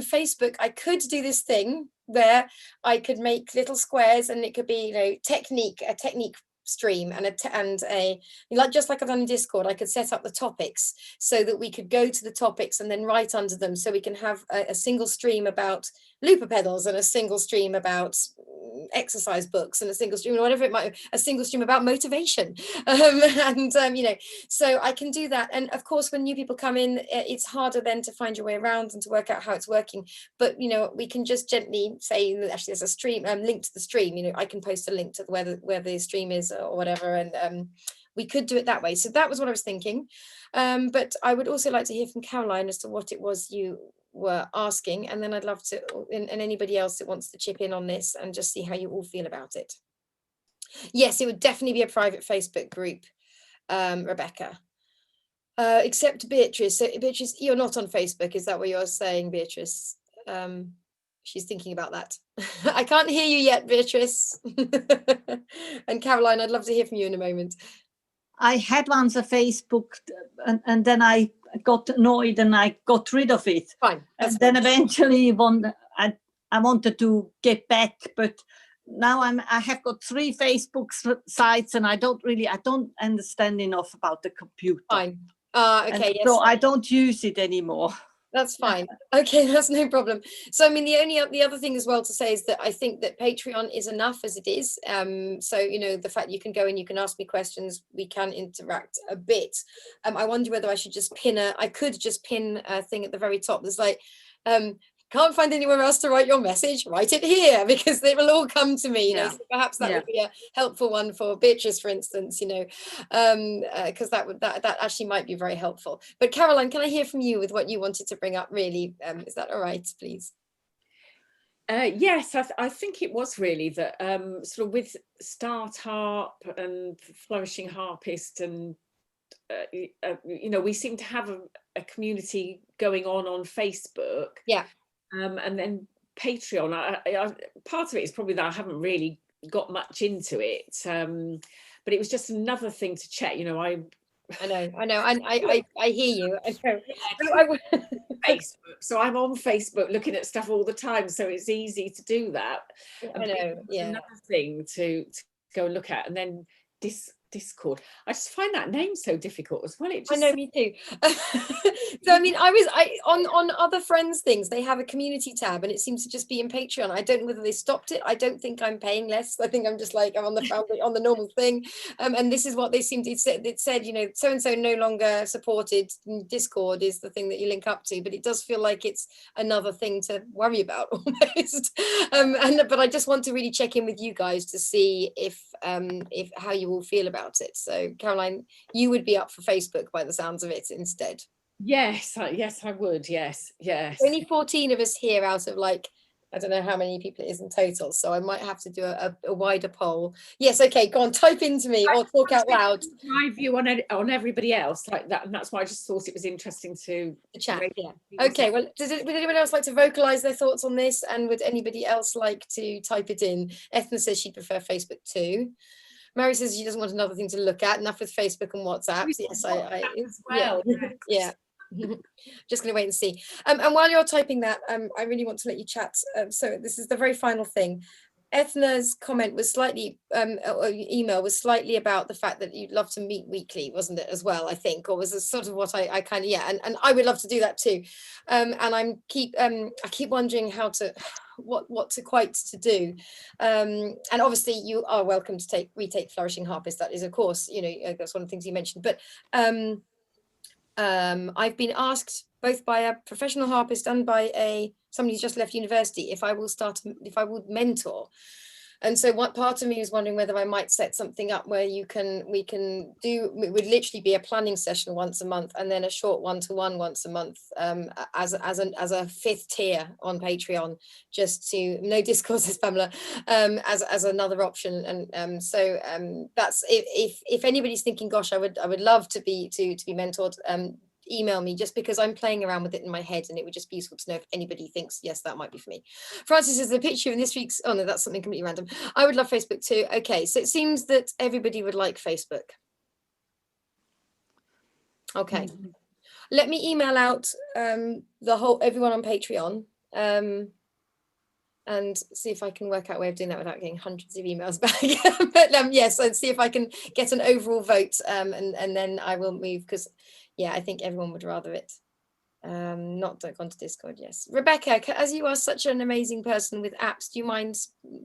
S1: Facebook, I could do this thing where I could make little squares, and it could be, you know, a technique stream, and just like I've done in Discord, I could set up the topics so that we could go to the topics and then write under them, so we can have a single stream about looper pedals, and a single stream about exercise books, and a single stream, whatever it might, a single stream about motivation, you know, so I can do that. And of course, when new people come in, it's harder then to find your way around and to work out how it's working, but you know, we can just gently say, actually there's a stream link to the stream, you know, I can post a link to where the stream is or whatever, and we could do it that way. So that was what I was thinking, but I would also like to hear from Caroline as to what it was you were asking, and then I'd love to, and anybody else that wants to chip in on this, and just see how you all feel about it. Yes, it would definitely be a private Facebook group, Rebecca, except Beatrice. So Beatrice, you're not on Facebook, is that what you're saying, Beatrice? She's thinking about that. I can't hear you yet, Beatrice. And Caroline, I'd love to hear from you in a moment.
S14: I had once a Facebook, and then I got annoyed and I got rid of it.
S1: Fine.
S14: And then eventually I wanted to get back, but now I have got 3 Facebook sites, and I don't understand enough about the computer.
S1: Fine. Okay. Yes.
S14: So I don't use it anymore.
S1: That's fine. Okay, that's no problem. So I mean, the other thing as well to say is that I think that Patreon is enough as it is. So you know, the fact you can go and you can ask me questions, we can interact a bit. I wonder whether I should just pin I could just pin a thing at the very top. There's like, can't find anywhere else to write your message, write it here, because they will all come to me, you know. So perhaps that would be a helpful one for Beatrice, for instance, you know, because that actually might be very helpful. But Caroline, can I hear from you with what you wanted to bring up, really? Is that all right, please?
S13: Yes, I think it was really that sort of with Start Harp and Flourishing Harpist, and you know, we seem to have a community going on Facebook.
S1: Yeah.
S13: And then Patreon, part of it is probably that I haven't really got much into it, but it was just another thing to check. You know, I
S1: know, and I hear you. I know.
S13: Facebook, so I'm on Facebook looking at stuff all the time, so it's easy to do that.
S1: I know. Yeah.
S13: Another thing to go and look at, and then Discord. I just find that name so difficult as well.
S1: I know, me too. So I mean, on other friends things, they have a community tab, and it seems to just be in Patreon. I don't know whether they stopped it. I don't think I'm paying less. I think I'm just like, I'm on the normal thing. And this is what they seem to say. It said, you know, so and so no longer supported. Discord is the thing that you link up to, but it does feel like it's another thing to worry about almost. But I just want to really check in with you guys to see if how you all feel about it. So Caroline, you would be up for Facebook by the sounds of it instead.
S13: Yes, I would. Yes.
S1: Only 14 of us here out of, like, I don't know how many people it is in total, so I might have to do a wider poll. Yes, okay, go on, type into me or talk out loud.
S13: My view on everybody else like that, and that's why I just thought it was interesting to
S1: chat. Yeah. Okay, well, would anyone else like to vocalize their thoughts on this, and would anybody else like to type it in? Ethna says she'd prefer Facebook too. Mary says she doesn't want another thing to look at. Enough with Facebook and WhatsApp. Yes, yeah. Just going to wait and see. And while you're typing that, I really want to let you chat. So this is the very final thing. Ethna's comment was slightly, email was slightly about the fact that you'd love to meet weekly, wasn't it, as well, I think, or was it sort of what I kind of, and I would love to do that too. And I keep wondering how to, what to do. And obviously you are welcome to retake Flourishing Harpist. That is, of course, you know, that's one of the things you mentioned, but I've been asked both by a professional harpist and by somebody who's just left university, if I would mentor. And so what part of me is wondering whether I might set something up where we can do, it would literally be a planning session once a month, and then a short one-to-one once a month, as a fifth tier on Patreon, just to, no discourse, as Pamela, as another option. And so that's, if anybody's thinking, gosh, I would love to be mentored, email me, just because I'm playing around with it in my head, and it would just be useful to know if anybody thinks, yes, that might be for me. Francis is the picture in this week's, oh no, that's something completely random. I would love Facebook too. Okay, so it seems that everybody would like Facebook. Okay, let me email out everyone on Patreon, and see if I can work out a way of doing that without getting hundreds of emails back. But yes, and see if I can get an overall vote, and then I will move, because yeah, I think everyone would rather it not gone to Discord. Yes, Rebecca, as you are such an amazing person with apps, do you mind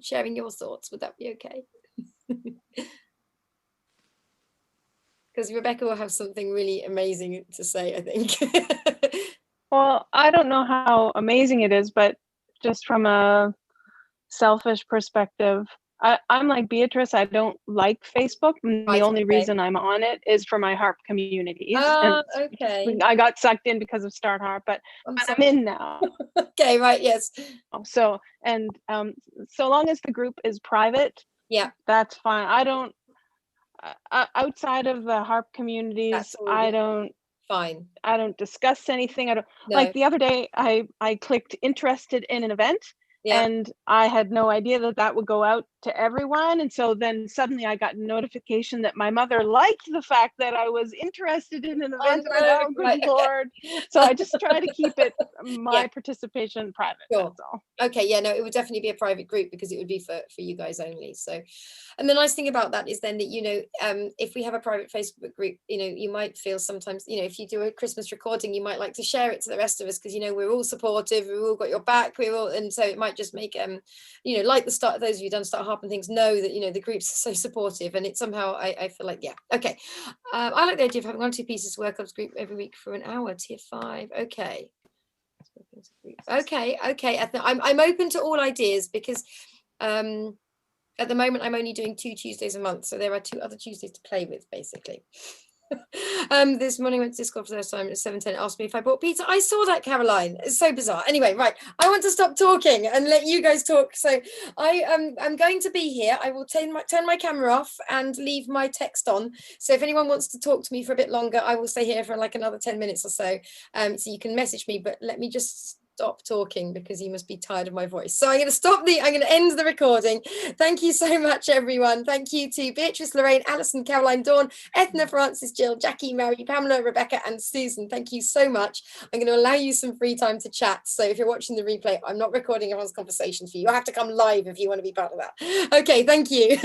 S1: sharing your thoughts? Would that be okay? Because Rebecca will have something really amazing to say, I think.
S6: Well, I don't know how amazing it is, but just from a selfish perspective, I'm like Beatrice. I don't like Facebook. The only reason I'm on it is for my harp communities.
S1: Oh, okay.
S6: I got sucked in because of Start Harp, but I'm in now.
S1: Okay, right, yes.
S6: So, and so long as the group is private,
S1: yeah,
S6: that's fine. I don't, outside of the harp communities, I don't discuss anything. I don't, like the other day, I clicked interested in an event. Yeah. And I had no idea that would go out to everyone. And so then suddenly I got a notification that my mother liked the fact that I was interested in an event. Oh, no, and good Lord. So I just try to keep it, my participation private. Sure. That's all.
S1: Okay, yeah, no, it would definitely be a private group, because it would be for you guys only. So, and the nice thing about that is then that, you know, if we have a private Facebook group, you know, you might feel sometimes, you know, if you do a Christmas recording, you might like to share it to the rest of us, because, you know, we're all supportive, we've all got your back, and so it might just make, you know, like the start, those of you who've done Start Harp and things know that, you know, the groups are so supportive, and it's somehow, I feel like, yeah, okay. I like the idea of having 1 or 2 pieces to work on group every week for an hour, tier 5, okay. Okay, I'm open to all ideas, because at the moment I'm only doing 2 Tuesdays a month, so there are 2 other Tuesdays to play with, basically. This morning I went to Discord for the first time at 7:10, asked me if I bought pizza. I saw that, Caroline. It's so bizarre. Anyway, right, I want to stop talking and let you guys talk. So I'm going to be here. I will turn my camera off and leave my text on. So if anyone wants to talk to me for a bit longer, I will stay here for like another 10 minutes or so. So you can message me, but let me just stop talking, because you must be tired of my voice. So I'm going to end the recording. Thank you so much, everyone. Thank you to Beatrice, Lorraine, Alison, Caroline, Dawn, Ethna, Francis, Jill, Jackie, Mary, Pamela, Rebecca, and Susan. Thank you so much. I'm going to allow you some free time to chat. So if you're watching the replay, I'm not recording everyone's conversation for you. You have to come live if you want to be part of that. Okay, thank you.